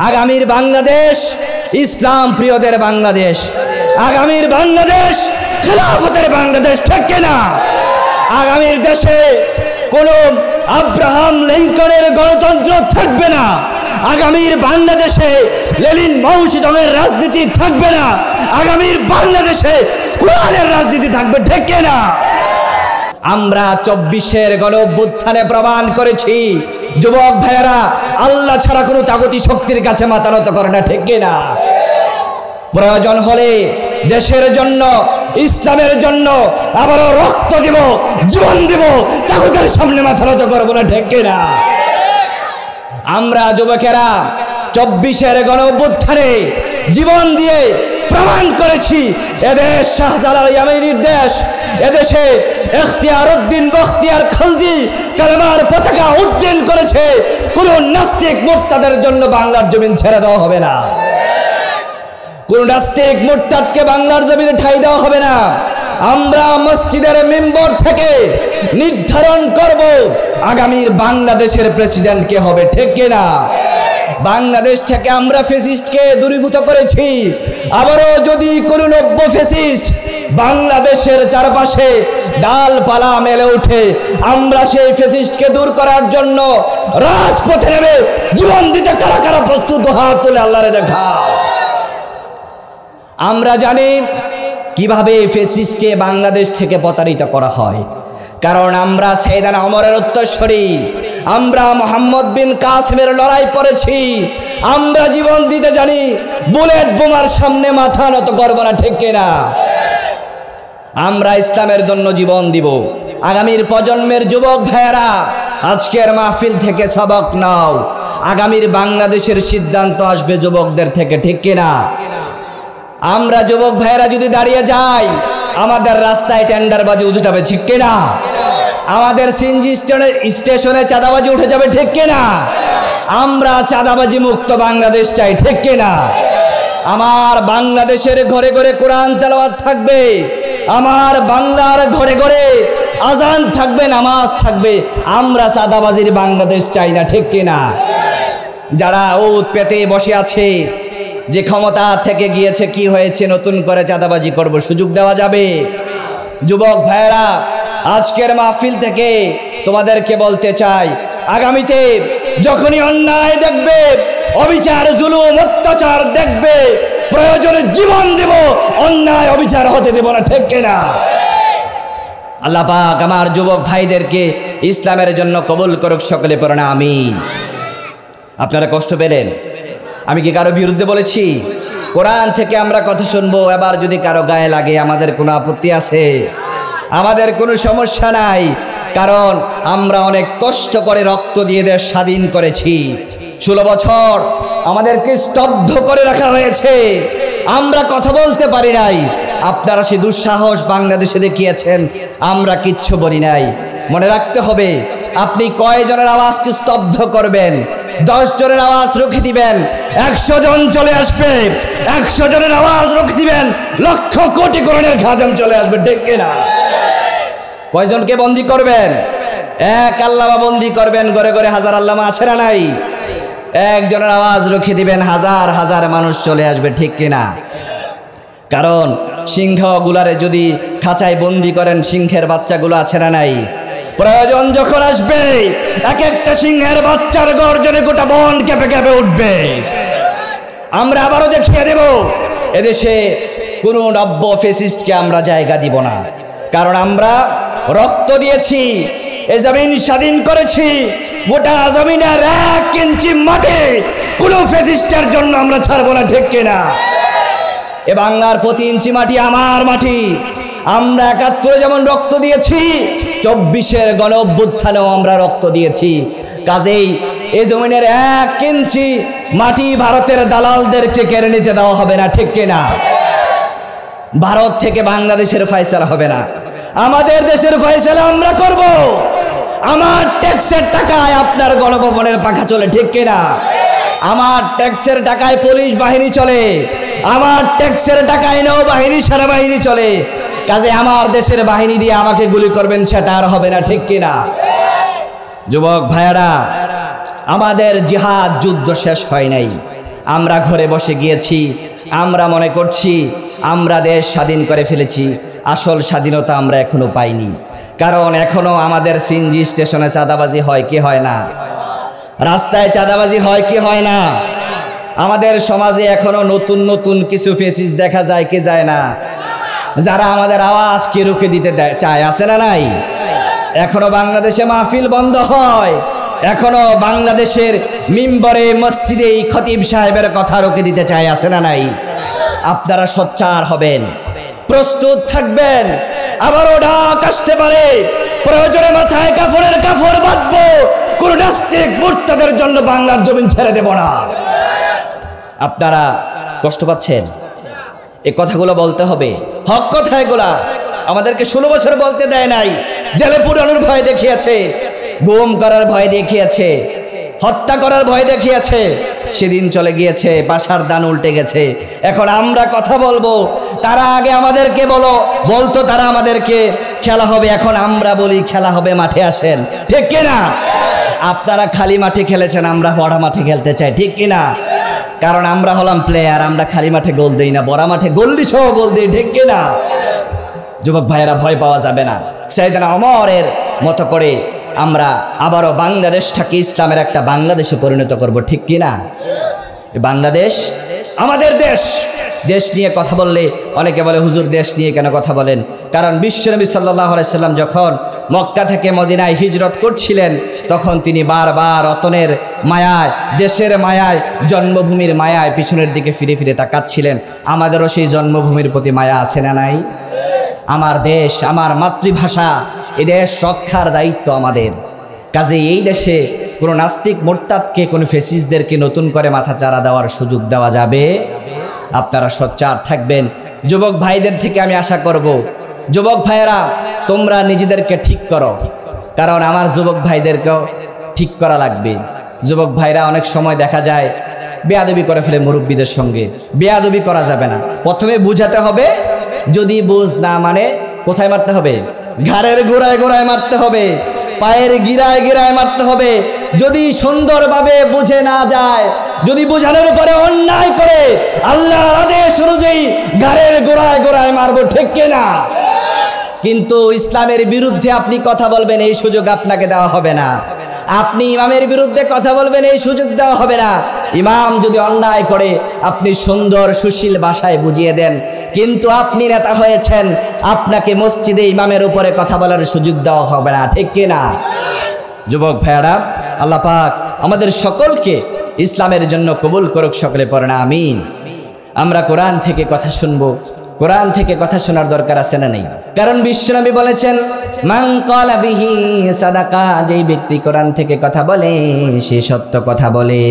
আগামীর বাংলাদেশ ইসলাম প্রিয়দের বাংলাদেশ, আগামীর বাংলাদেশ খেলাফতের বাংলাদেশ, ঠিক কিনা? আগামীর দেশে কোনো আব্রাহাম লিঙ্কনের গণতন্ত্র থাকবে না। আগামীর বাংলাদেশে লেনিন মাও সেতুংয়ের রাজনীতি থাকবে না। আগামীর বাংলাদেশে কোরআনের রাজনীতি থাকবে, ঠিক কিনা? আমরা 24-এর গণঅভ্যুত্থানে প্রমাণ করেছি যুবক ভাইয়েরা আল্লাহ ছাড়া কোনো তাগুতি শক্তির কাছে মাথা নত করে না, ঠিক কিনা? প্রয়োজন হলে দেশের জন্য, ইসলামের জন্য আবারও রক্ত দিব, জীবন দিব, তাগুতের সামনে মাথা নত করবো না, ঠিক কিনা? আমরা যুবকেরা 24-এর গণঅভ্যুত্থানে জীবন দিয়ে প্রমাণ করেছি এদেশ শাহজালাল ইয়ামানির দেশ। এদেশে ইখতিয়ার উদ্দিন বখতিয়ার খলজি কালেমার পতাকা উড্ডীন করেছে। কোন নাস্তিক মুরতাদের জন্য বাংলার জমিন ছেড়ে দেওয়া হবে না। কোন নাস্তিক মুরতাদকে বাংলার জমিনে ঠাঁই দেওয়া হবে না। আমরা মসজিদের মেম্বার থেকে নির্ধারণ করব আগামীর বাংলাদেশের প্রেসিডেন্ট কে হবে, ঠিক কিনা? বাংলাদেশ থেকে আমরা ফ্যাসিস্টকে দূরীভূত করেছি। আবারও যদি কোনো নব্য ফ্যাসিস্ট বাংলাদেশের চারপাশে ডালপালা মেলে ওঠে, আমরা সেই ফ্যাসিস্টকে দূর করার জন্য রাজপথে নেমে জীবন দিতে কারা কারা প্রস্তুত, হাত তুলে আল্লাহরে দেখাও। আমরা জানি কিভাবে ফ্যাসিস্টকে বাংলাদেশ থেকে প্রতারিত করা হয়, কারণ আমরা সাইয়েদানা ওমরের উত্তরসূরি, আমরা মোহাম্মদ বিন কাসিমের লড়াই করেছি। আমরা জীবন দিতে জানি, বুলেট বোমার সামনে মাথা নত করব না, ঠিক কিনা? আমরা ইসলামের জন্য জীবন দিব। আগামীর প্রজন্মের যুবক ভাইয়েরা আজকের মাহফিল থেকে সবক নাও। আগামীর বাংলাদেশের সিদ্ধান্ত আসবে যুবকদের থেকে, ঠিক কিনা? আমরা যুবক ভাইয়েরা যদি দাঁড়িয়ে যাই, আমাদের রাস্তায় টেন্ডারবাজি উঠে যাবে, ঠিক কিনা? আমাদের সিএনজি স্টেশনে চাঁদাবাজি উঠে যাবে, ঠিক কিনা? আমরা চাঁদাবাজি মুক্ত বাংলাদেশ চাই, ঠিক কিনা? আমার বাংলাদেশের ঘরে ঘরে কোরআন তেলাওয়াত থাকবে, আমার বাংলার ঘরে ঘরে আজান থাকবে, নামাজ থাকবে। আমরা চাঁদাবাজির বাংলাদেশ চাই না, ঠিক কিনা? যারা ওত পেতে বসে আছে, যে ক্ষমতা থেকে গিয়েছে, কি হয়েছে, নতুন করে চাঁদাবাজি করব, সুযোগ দেওয়া যাবে? যুবক ভাইয়েরা আজকের মাহফিল থেকে তোমাদেরকে বলতে চাই, আগামীতে যখনই অন্যায় দেখবে, অবিচার জুলুম অত্যাচার দেখবে, প্রয়োজনে জীবন দেব, অন্যায় অবিচার হতে দেব না, ঠিক কিনা? আল্লাহ পাক আমার যুবক ভাইদেরকে ইসলামের জন্য কবুল করুক, সকলে পড়েন আমিন। আপনারা কষ্ট পেলেন? আমি কি কারো বিরুদ্ধে বলেছি? কোরআন থেকে আমরা কথা শুনবো। এবার যদি কারো গায়ে লাগে, আমাদের কোনো আপত্তি আছে? আমাদের কোনো সমস্যা নাই, কারণ আমরা অনেক কষ্ট করে রক্ত দিয়ে দেশ স্বাধীন করেছি। 16 বছর আমাদেরকে স্তব্ধ করে রাখা হয়েছে, আমরা কথা বলতে পারি নাই। আপনারা সে দুঃসাহস বাংলাদেশে দেখিয়েছেন, আমরা কিচ্ছু বলি নাই। মনে রাখতে হবে, আপনি কয়জনের আওয়াজকে স্তব্ধ করবেন? 10 জনের আওয়াজ রুখে দিবেন, 100 জন চলে আসবে। 100 জনের আওয়াজ রুখে দিবেন, লক্ষ কোটি কোরআনের খাদেম চলে আসবে, ঠিক কিনা? কয়জনকে বন্দী করবেন? এক আল্লামা বন্দী করবেন, ঘরে ঘরে হাজার আল্লামা আছে না নাই? একজনের আওয়াজ রুখে দিবেন, হাজার হাজার মানুষ চলে আসবে, ঠিক কিনা? কারণ সিংহগুলারে যদি খাঁচায় বন্দী করেন, সিংহের বাচ্চাগুলো আছে না নাই? প্রয়োজন যখন আসবে, এক একটা সিংহের বাচ্চার গর্জনে গোটা বন কেঁপে কেঁপে উঠবে। আমরা আবারও দেখিয়ে দেব, এদেশে কোনো নব্য ফ্যাসিস্টকে আমরা জায়গা দিব না, কারণ আমরা রক্ত দিয়েছি, এ জমিন স্বাধীন করেছি। গোটা জমিনের 1 ইঞ্চি মাটি কোনো ফ্যাসিস্টের জন্য আমরা ছাড়বো না, ঠিক কিনা? এ বাংলার প্রতি ইঞ্চি মাটি আমার মাটি। আমরা 71 যেমন রক্ত দিয়েছি, 24-এর গণঅভ্যুত্থানেও আমরা রক্ত দিয়েছি। কাজেই এই জমিনের 1 ইঞ্চি মাটি ভারতের দালালদেরকে কেড়ে নিতে দেওয়া হবে না, ঠিক কিনা? ভারত থেকে বাংলাদেশের ফয়সালা হবে না, আমাদের দেশের ফয়সালা আমরা করব। আমার ট্যাক্সের টাকায় আপনার গণভবনের পাখা চলে, ঠিক কিনা? আমার ট্যাক্সের টাকায় পুলিশ বাহিনী চলে, আমার ট্যাক্সের টাকায় নৌবাহিনী সেনাবাহিনী চলে। কাজে আমার দেশের বাহিনী দিয়ে আমাকে গুলি করবেন, সেটা আর হবে না, ঠিক কিনা? যুবক ভাইয়েরা, আমাদের জিহাদ যুদ্ধ শেষ হয় নাই। আমরা ঘরে বসে গিয়েছি, আমরা মনে করছি আমরা দেশ স্বাধীন করে ফেলেছি। আসল স্বাধীনতা আমরা এখনো পাইনি, কারণ এখনো আমাদের সিএনজি স্টেশনে চাঁদাবাজি হয় কি হয় না, রাস্তায় চাঁদাবাজি হয় কি হয় না। আমাদের সমাজে এখনো নতুন নতুন কিছু ফেসিস দেখা যায় কি যায় না, যারা আমাদের আওয়াজকে রুখে দিতে চায়, আছে না নাই? এখনো বাংলাদেশে মাহফিল বন্ধ হয়, এখনো বাংলাদেশের মিম্বরে মসজিদে এই খতিব সাহেবের কথা রুখে দিতে চায়, আছে না নাই? আপনারা সোচ্চার হবেন, প্রস্তুত থাকবেন, আবারও ডাক আসতে পারে, প্রয়োজনে মাথায় কাফনের কাফড় বাঁধবো, কোন নাস্তিক মুরতাদের জন্য বাংলার জমিন ছেড়ে দেব না। আপনারা কষ্ট পাচ্ছেন, এই কথাগুলো বলতে হবে, হক কথা এগুলা। আমাদেরকে 16 বছর বলতে দেয় নাই, জেলে পুরানোর ভয় দেখিয়েছে, গুম করার ভয় দেখিয়েছে, হত্যা করার ভয় দেখিয়েছে। সেদিন চলে গিয়েছে, বাসার দান উল্টে গেছে। এখন আমরা কথা বলবো, তারা আগে আমাদেরকে বলতো তারা আমাদেরকে খেলা হবে, এখন আমরা বলি খেলা হবে, মাঠে আসেন, ঠিক কিনা? আপনারা খালি মাঠে খেলেছেন, আমরা বড় মাঠে খেলতে চাই, ঠিক কিনা? কারণ আমরা হলাম প্লেয়ার, আমরা খালি মাঠে গোল দেই না, বড় মাঠে গোল্লি সহ গোল দিই, ঠিক কিনা? যুবক ভাইয়েরা, ভয় পাওয়া যাবে না। সাইয়েদনা ওমরের মতো করে আমরা আবারও বাংলাদেশটাকে ইসলামের একটা বাংলাদেশে পরিণত করব, ঠিক কিনা? বাংলাদেশ আমাদের দেশ। দেশ নিয়ে কথা বললে অনেকে বলে হুজুর দেশ নিয়ে কেন কথা বলেন? কারণ বিশ্বনবী সাল্লাল্লাহু আলাইহি সাল্লাম যখন মক্কা থেকে মদিনায় হিজরত করছিলেন, তখন তিনি বারবার অতনের মায়ায়, দেশের মায়ায়, জন্মভূমির মায়ায় পিছনের দিকে ফিরে ফিরে তাকাচ্ছিলেন। আমাদেরও সেই জন্মভূমির প্রতি মায়া আছে না নাই? আমার দেশ, আমার মাতৃভাষা, এই দেশ রক্ষার দায়িত্ব আমাদের। কাজে এই দেশে কোনো নাস্তিক মোরতাদকে, কোনো ফেসিসদেরকে নতুন করে মাথা চারা দেওয়ার সুযোগ দেওয়া যাবে। আপনারা সোচ্চার থাকবেন। যুবক ভাইদের থেকে আমি আশা করব, যুবক ভাইয়েরা তোমরা নিজেদেরকে ঠিক করো, কারণ আমার যুবক ভাইদেরকেও ঠিক করা লাগবে। যুবক ভাইরা অনেক সময় দেখা যায় বেয়াদবি করে ফেলে মুরব্বীদের সঙ্গে। বেয়াদবি করা যাবে না, প্রথমে বুঝাতে হবে, যদি বুঝ না মানে কোথায় মারতে হবে? ঘাড়ের গোড়ায় গোড়ায় মারতে হবে, পায়ের গিরায় গিরায় মারতে হবে। যদি সুন্দরভাবে বুঝে না যায়, যদি বোঝানোর পরে অন্যায় করে, আল্লাহর আদেশ অনুযায়ী ঘাড়ের গোড়ায় গোড়ায় মারবো, ঠিক কিনা? কিন্তু ইসলামের বিরুদ্ধে আপনি কথা বলবেন, এই সুযোগ আপনাকে দেওয়া হবে না। আপনি ইমামের বিরুদ্ধে কথা বলবেন, এই সুযোগ দেওয়া হবে না। ইমাম যদি অন্যায় করে, আপনি সুন্দর সুশীল ভাষায় বুঝিয়ে দেন, কিন্তু আপনি নেতা হয়েছেন, আপনাকে মসজিদে ইমামের উপরে কথা বলার সুযোগ দেওয়া হবে না, ঠিক কিনা? যুবক ভাইয়ারা, আল্লাহ পাক আমাদের সকলকে ইসলামের জন্য কবুল করুক, সকলে পড়েন আমিন। আমরা কোরআন থেকে কথা শুনবো, কোরআন থেকে কথা শোনার দরকার আছে না নেই? কারণ বিশ্বনবী বলেছেন, মান ক্বালা বিহি সাদাকা, যেই ব্যক্তি কোরআন থেকে কথা বলে সে সত্য কথা বলে।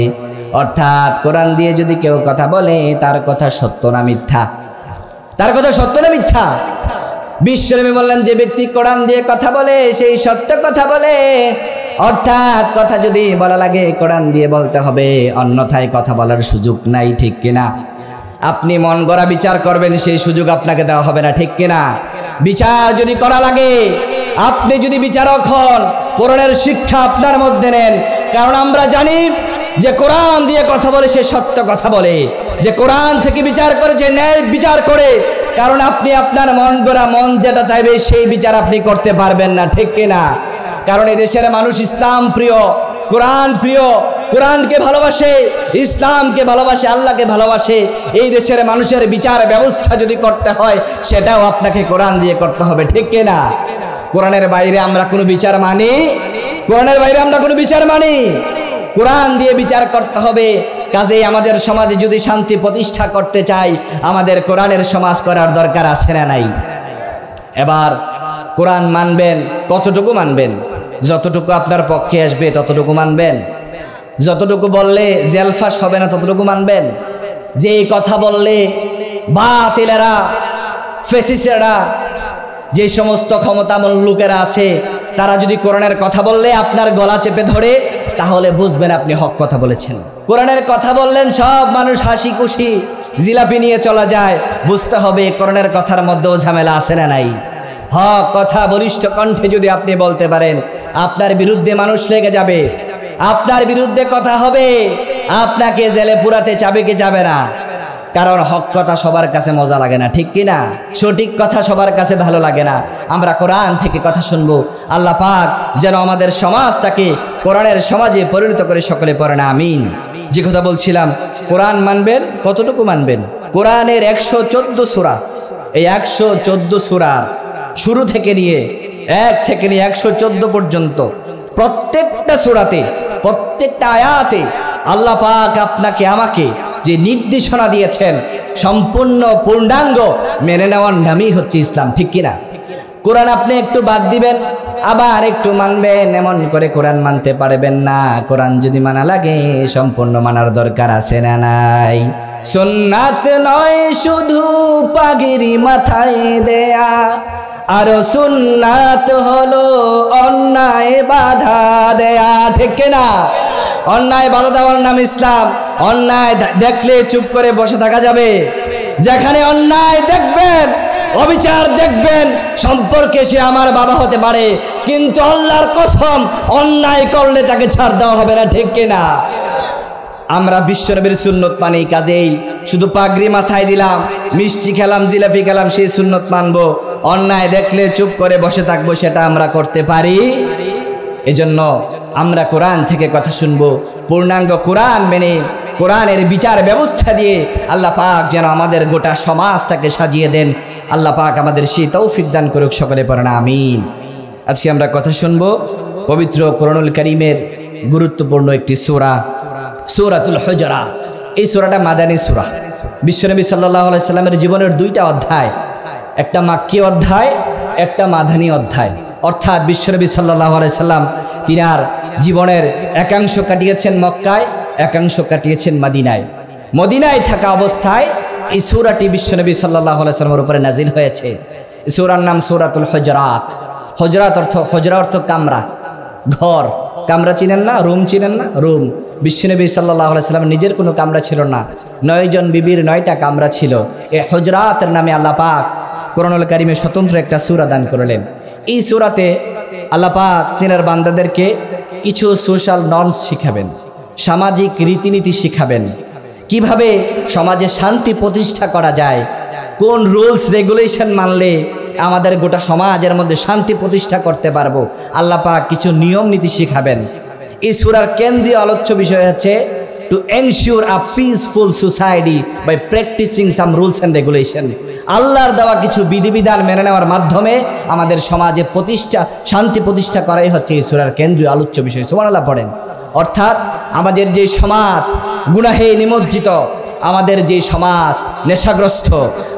অর্থাৎ কোরআন দিয়ে যদি কেউ কথা বলে, তার কথা সত্য না মিথ্যা? তার কথা সত্য না মিথ্যা? বিশ্বনবী বললেন, যে ব্যক্তি কোরআন দিয়ে কথা বলে সেই সত্য কথা বলে। অর্থাৎ কথা যদি বলা লাগে কোরআন দিয়ে বলতে হবে, অন্যথায় কথা বলার সুযোগ নাই, ঠিক কিনা? আপনি মন গড়া বিচার করবেন, সেই সুযোগ আপনাকে দেওয়া হবে না, ঠিক কিনা? বিচার যদি করা লাগে, আপনি যদি বিচারক হন, কোরআনের শিক্ষা আপনার মধ্যে নেন। কারণ আমরা জানি যে কোরআন দিয়ে কথা বলে সে সত্য কথা বলে, যে কোরআন থেকে বিচার করে যে ন্যায় বিচার করে। কারণ আপনি আপনার মন গড়া, মন যেটা চাইবে সেই বিচার আপনি করতে পারবেন না, ঠিক কিনা? কারণ এই দেশের মানুষ ইসলাম প্রিয়, কোরআন প্রিয়, কোরআনকে ভালোবাসে, ইসলামকে ভালোবাসে, আল্লাহকে ভালোবাসে। এই দেশের মানুষের বিচার ব্যবস্থা যদি করতে হয়, সেটাও আপনাকে কোরআন দিয়ে করতে হবে, ঠিক কিনা? কোরআনের বাইরে আমরা কোনো বিচার মানি? কোরআনের বাইরে আমরা কোনো বিচার মানি? কোরআন দিয়ে বিচার করতে হবে। কাজেই আমাদের সমাজে যদি শান্তি প্রতিষ্ঠা করতে চাই, আমাদের কোরআনের সমাজ করার দরকার আছে না নাই? এবার কোরআন মানবেন, কতটুকু মানবেন? যতটুকু আপনার পক্ষে আসবে ততটুকু মানবেন। যতটুকু বললে জেলফাস হবে না ততটুকু মানবেন। যে কথা বললে বাতিলেরা, ফেসিস্টরা, যে সমস্ত ক্ষমতামূল লোকেরা আছে, তারা যদি কোরআনের কথা বললে আপনার গলা চেপে ধরে, তাহলে বুঝবেন আপনি হক কথা বলেছেন। কোরআনের কথা বললেন, সব মানুষ হাসি খুশি জিলাপি নিয়ে চলা যায়, বুঝতে হবে কোরআনের কথার মধ্যেও ঝামেলা আছে না নাই? হক কথা বলিষ্ঠ কণ্ঠে যদি আপনি বলতে পারেন, আপনার বিরুদ্ধে মানুষ লেগে যাবে। আপনার বিরুদ্ধে কথা হবে, আপনাকে জেলে পুরাতে যাবে কি যাবে না? কারণ হক কথা সবার কাছে মজা লাগে না, ঠিক কি না? সঠিক কথা সবার কাছে ভালো লাগে না। আমরা কোরআন থেকে কথা শুনবো। আল্লাহ পাক যেন আমাদের সমাজটাকে কোরআনের সমাজে পরিণত করে সকলে পড়েন আমিন। যে কথা বলছিলাম, কোরআন মানবেন, কতটুকু মানবেন? কোরআনের 114 সূরা, এই 114 সূরার শুরু থেকে নিয়ে 1 থেকে নিয়ে 114 পর্যন্ত প্রত্যেকটা সূরাতে, প্রত্যেকটা আয়াতে আল্লাহ পাক আপনাকে আমাকে যে নির্দেশনা দিয়েছেন সম্পূর্ণ পূর্ণাঙ্গ মেনে নেওয়ার নামই হচ্ছে ইসলাম, ঠিক কিনা? কোরআন আপনি একটু বাদ দিবেন, আবার একটু মানবেন, এমন করে কোরআন মানতে পারবেন না। কোরআন যদি মানা লাগে সম্পূর্ণ মানার দরকার আছে না নাই? সুন্নাত নয় শুধু পাগড়ি মাথায় দেয়া, আর সুন্নাত হলো অন্যায় বাধা দেয়া, ঠিক কিনা? অন্যায় বাধা দেওয়ার নাম ইসলাম। অন্যায় দেখলে চুপ করে বসে থাকা যাবে? যেখানে অন্যায় দেখবেন, অবিচার দেখবেন, সম্পর্কে সে আমার বাবা হতে পারে, কিন্তু আল্লাহর কসম অন্যায় করলে তাকে ছাড় দেওয়া হবে না, ঠিক কিনা? আমরা বিশ্বনবীর সুন্নত মানি, কাজেই শুধু পাগড়ি মাথায় দিলাম, মিষ্টি খেলাম, জিলাপি খেলাম, সেই সুন্নত মানবো? অন্যায় দেখলে চুপ করে বসে থাকবো, সেটা আমরা করতে পারি? এজন্য আমরা কোরআন থেকে কথা শুনবো, পূর্ণাঙ্গ কোরআন মেনে কোরআনের বিচার ব্যবস্থা দিয়ে আল্লাহ পাক যেন আমাদের গোটা সমাজটাকে সাজিয়ে দেন। আল্লাহ পাক আমাদের সেই তৌফিক দান করুক, সকলে পড়েন আমিন। আজকে আমরা কথা শুনবো পবিত্র কোরআনুল কারীমের গুরুত্বপূর্ণ একটি সূরা, সূরাতুল হুজুরাত। এই সূরাটা মাদানী সূরা। বিশ্বনবী সাল্লাল্লাহু আলাইহি সাল্লামের জীবনের 2টা অধ্যায়, একটা মাক্কি অধ্যায়, একটা মাদানী অধ্যায়। অর্থাৎ বিশ্বনবী সাল্লাল্লাহু আলাইহি সাল্লাম তিনার জীবনের একাংশ কাটিয়েছেন মক্কায়, একাংশ কাটিয়েছেন মদিনায়। মদিনায় থাকা অবস্থায় এই সূরাটি বিশ্বনবী সাল্লাল্লাহু আলাইহি সাল্লামের উপরে নাজিল হয়েছে। এই সূরার নাম সূরাতুল হুজুরাত। হুজরাত অর্থ, হুজরা অর্থ কামরা, ঘর। কামরা চিনেন না? রুম চিনেন না? রুম। বিশ্বনবী সাল্লাল্লাহু আলাইহি সাল্লামের নিজের কোনো কামরা ছিল না, 9 জন বিবির 9টা কামরা ছিল। এই হুজরাতের নামে আল্লাহ পাক কোরআনুল কারীমে স্বতন্ত্র একটা সূরা দান করলেন। এই সূরাতে আল্লাহ পাক তিনার বান্দাদেরকে কিছু সোশ্যাল নর্মস শিখাবেন, সামাজিক রীতিনীতি শিখাবেন, কিভাবে সমাজে শান্তি প্রতিষ্ঠা করা যায়, কোন রুলস রেগুলেশন মানলে আমাদের গোটা সমাজের মধ্যে শান্তি প্রতিষ্ঠা করতে পারবো। আল্লাহ পাক কিছু নিয়ম নীতি শিখাবেন। এই সূরার কেন্দ্রীয় আলোচ্য বিষয় হচ্ছে to ensure a peaceful society by practicing some rules and regulation. আল্লাহর দেওয়া কিছু বিধিবিধান মেনে নেওয়ার মাধ্যমে আমাদের সমাজে শান্তি প্রতিষ্ঠা করাই হচ্ছে এই সূরার কেন্দ্রীয় আলোচ্য বিষয়। সুবহানাল্লাহ পড়েন। অর্থাৎ আমাদের যে সমাজ গুনাহে নিমজ্জিত, আমাদের যে সমাজ নেশাগ্রস্ত,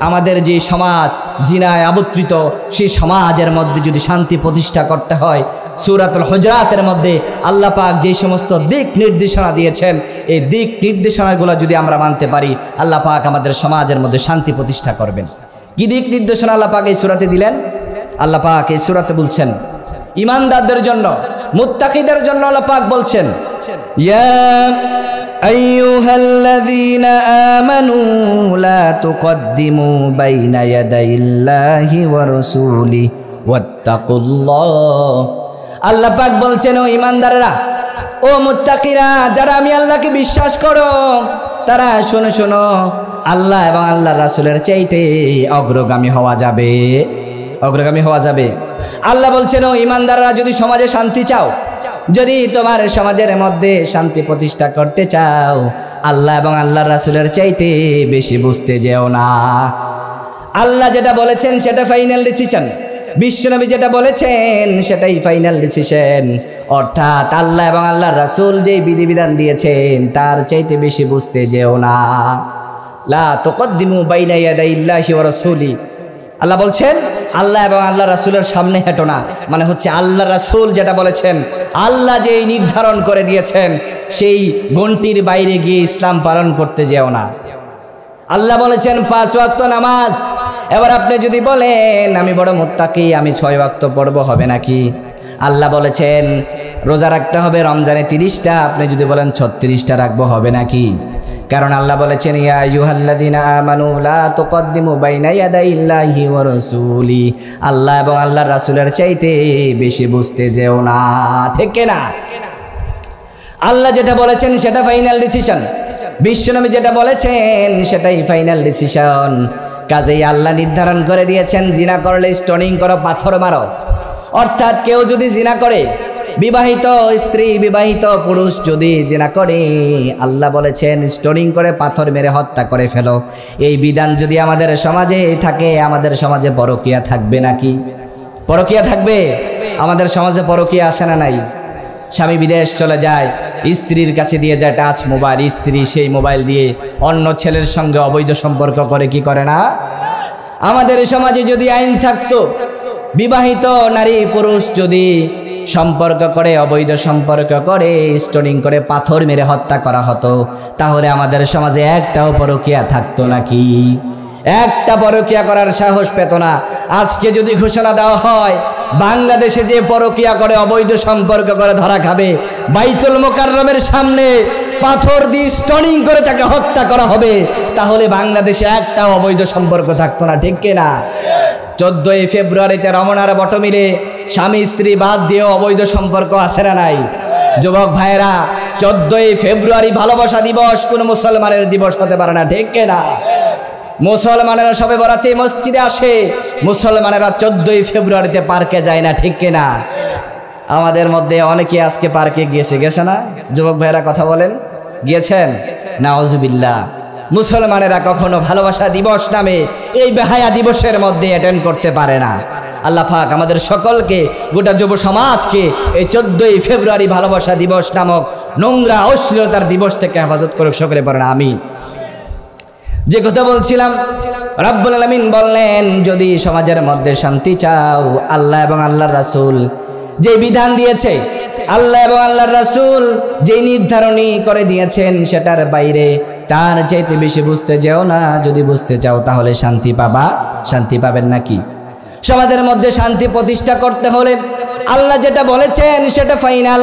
আমাদের যে সমাজ জিনায় আবর্তিত, সেই সমাজের মধ্যে যদি শান্তি প্রতিষ্ঠা করতে হয়, সূরাতুল হুজুরাতের মধ্যে আল্লাহ পাক যে সমস্ত দিক নির্দেশনা দিয়েছেন, এই দিক নির্দেশনাগুলো যদি আমরা মানতে পারি, আল্লাহ পাক আমাদের সমাজের মধ্যে শান্তি প্রতিষ্ঠা করবেন। কি দিক নির্দেশনা আল্লাহ পাক এই সূরাতে দিলেন? আল্লাহ পাক এই সূরাতে বলছেন ঈমানদারদের জন্য, মুত্তাকিদের জন্য আল্লাহ পাক বলছেন, ইয়া আইয়ুহাল্লাযীনা আমানু লা তুকদ্দিমু বাইনা ইয়াদাইল্লাহি ওয়া রাসূলিহি ওয়াত্তাকুল্লাহ। আল্লাহ পাক বলছেন, ও ঈমানদাররা, ও মুত্তাকিরা, যারা আমি আল্লাহকে বিশ্বাস করো, তারা শোনো শোনো, আল্লাহ এবং আল্লাহর রাসূলের চাইতে অগ্রগামী হওয়া যাবে, অগ্রগামী হওয়া যাবে। আল্লাহ বলছেন, ও ঈমানদাররা, যদি সমাজে শান্তি চাও, যদি তোমার সমাজের মধ্যে শান্তি প্রতিষ্ঠা করতে চাও, আল্লাহ এবং আল্লাহর রাসূলের চাইতে বেশি বুঝতে যেও না। আল্লাহ যেটা বলেছেন সেটা ফাইনাল ডিসিশন, বিশ্বনবী যেটা বলেছেন সেটাই ফাইনাল ডিসিশন। অর্থাৎ আল্লাহ এবং আল্লাহর রাসূল যেই বিধিবিধান দিয়েছেন তার চাইতে বেশি বুঝতে যেও না। লা তুকদ্দিমু বাইনা ইয়াদাইল্লাহি ওয়া রাসূলি। আল্লাহ বলছেন আল্লাহ এবং আল্লাহ রাসূলের সামনে হেঁটো না, মানে হচ্ছে আল্লাহ রাসূল যেটা বলেছেন, আল্লাহ যেই নির্ধারণ করে দিয়েছেন সেই গণ্ডির বাইরে গিয়ে ইসলাম পালন করতে যেও না। আল্লাহ বলেছেন 5 ওয়াক্ত নামাজ। এবার আপনি যদি বলেন আমি বড় মুত্তাকি, আমি 6 ওয়াক্ত পড়ব, হবে নাকি? আল্লাহ বলেছেন রোজা রাখতে হবে রমজানে 30টা, আপনি যদি বলেন 36টা রাখবো, হবে নাকি? কারণ আল্লাহ বলেছেন ইয়া আইয়ুহাল্লাযীনা আমানু লা তুকদ্দিমু বাইনা ইয়াদাইল্লাহি ওয়া রাসূলি। আল্লাহ এবং আল্লাহর রাসূলের চাইতে বেশি বুঝতে যেও না, ঠিক না? আল্লাহ যেটা বলেছেন সেটা ফাইনাল ডিসিশন, বিশ্বনবী যেটা বলেছেন সেটাই ফাইনাল ডিসিশন। কাজেই আল্লাহ নির্ধারণ করে দিয়েছেন জিনা করলে স্টোনিং করো, পাথর মারো। অর্থাৎ কেউ যদি জিনা করে, বিবাহিত স্ত্রী বিবাহিত পুরুষ যদি জিনা করে, আল্লাহ বলেছেন স্টোনিং করে পাথর মেরে হত্যা করে ফেলো। এই বিধান যদি আমাদের সমাজে থাকে, আমাদের সমাজে পরকীয়া থাকবে নাকি? পরকীয়া থাকবে? আমাদের সমাজে পরকীয়া আছে না নাই? স্বামী বিদেশ চলে যায়, স্ত্রীর কাছে দিয়ে যায় টাচ মোবাইল, স্ত্রী সেই মোবাইল দিয়ে অন্য ছেলের সঙ্গে অবৈধ সম্পর্ক করে, কি করে না? আমাদের সমাজে যদি আইন থাকতো, বিবাহিত নারী পুরুষ যদি সম্পর্ক করে, অবৈধ সম্পর্ক করে, স্টোনিং করে পাথর মেরে হত্যা করা হতো, তাহলে আমাদের সমাজে একটাও পরকীয়া থাকতো নাকি? একটা পরকীয়া করার সাহস পেত না। আজকে যদি ঘোষণা দেওয়া হয় বাংলাদেশে যে পরকীয়া করে, অবৈধ সম্পর্ক করে ধরা খাবে, বাইতুল মোকাররমের সামনে পাথর দিয়ে স্টোনিং করে তাকে হত্যা করা হবে, তাহলে বাংলাদেশে একটা অবৈধ সম্পর্ক থাকতো না, ঠিক কিনা? 14ই ফেব্রুয়ারিতে রমনার বটমিলে স্বামী স্ত্রী বাদ দিয়ে অবৈধ সম্পর্ক আছে না নাই? যুবক ভাইয়েরা, 14ই ফেব্রুয়ারি ভালোবাসা দিবস কোন মুসলমানের দিবস হতে পারে না, ঠিক কিনা? মুসলমানেরা সবে বরাতে মসজিদে আসে, মুসলমানেরা 14ই ফেব্রুয়ারিতে পার্কে যায় না, ঠিক কিনা? আমাদের মধ্যে অনেকে আজকে পার্কে গেছে না? যুবক ভাইয়েরা কথা বলেন, গিয়েছেন? নাউজুবিল্লাহ। মুসলমানেরা কখনো ভালোবাসা দিবস নামে এই বেহায়া দিবসের মধ্যে অ্যাটেন্ড করতে পারে না। আল্লাহ পাক আমাদের সকলকে, গোটা যুব সমাজকে এই 14ই ফেব্রুয়ারি ভালোবাসা দিবস নামক নোংরা অশ্লীলতার দিবস থেকে হেফাজত করুক, সকলে পড়েন আমিন। যে কথা বলছিলাম, রব্বুল আলামিন বললেন, যদি সমাজের মধ্যে শান্তি চাও, আল্লাহ এবং আল্লাহর রাসূল যে বিধান দিয়েছে, আল্লাহ এবং আল্লাহর রাসূল যে নির্ধারণী করে দিয়েছেন, সেটার বাইরে তার চাইতে বেশি বুঝতে যেও না। যদি বুঝতে চাও তাহলে শান্তি পাবা। শান্তি পাবেন নাকি? সমাজের মধ্যে শান্তি প্রতিষ্ঠা করতে হলে আল্লাহ যেটা বলেছেন সেটা ফাইনাল,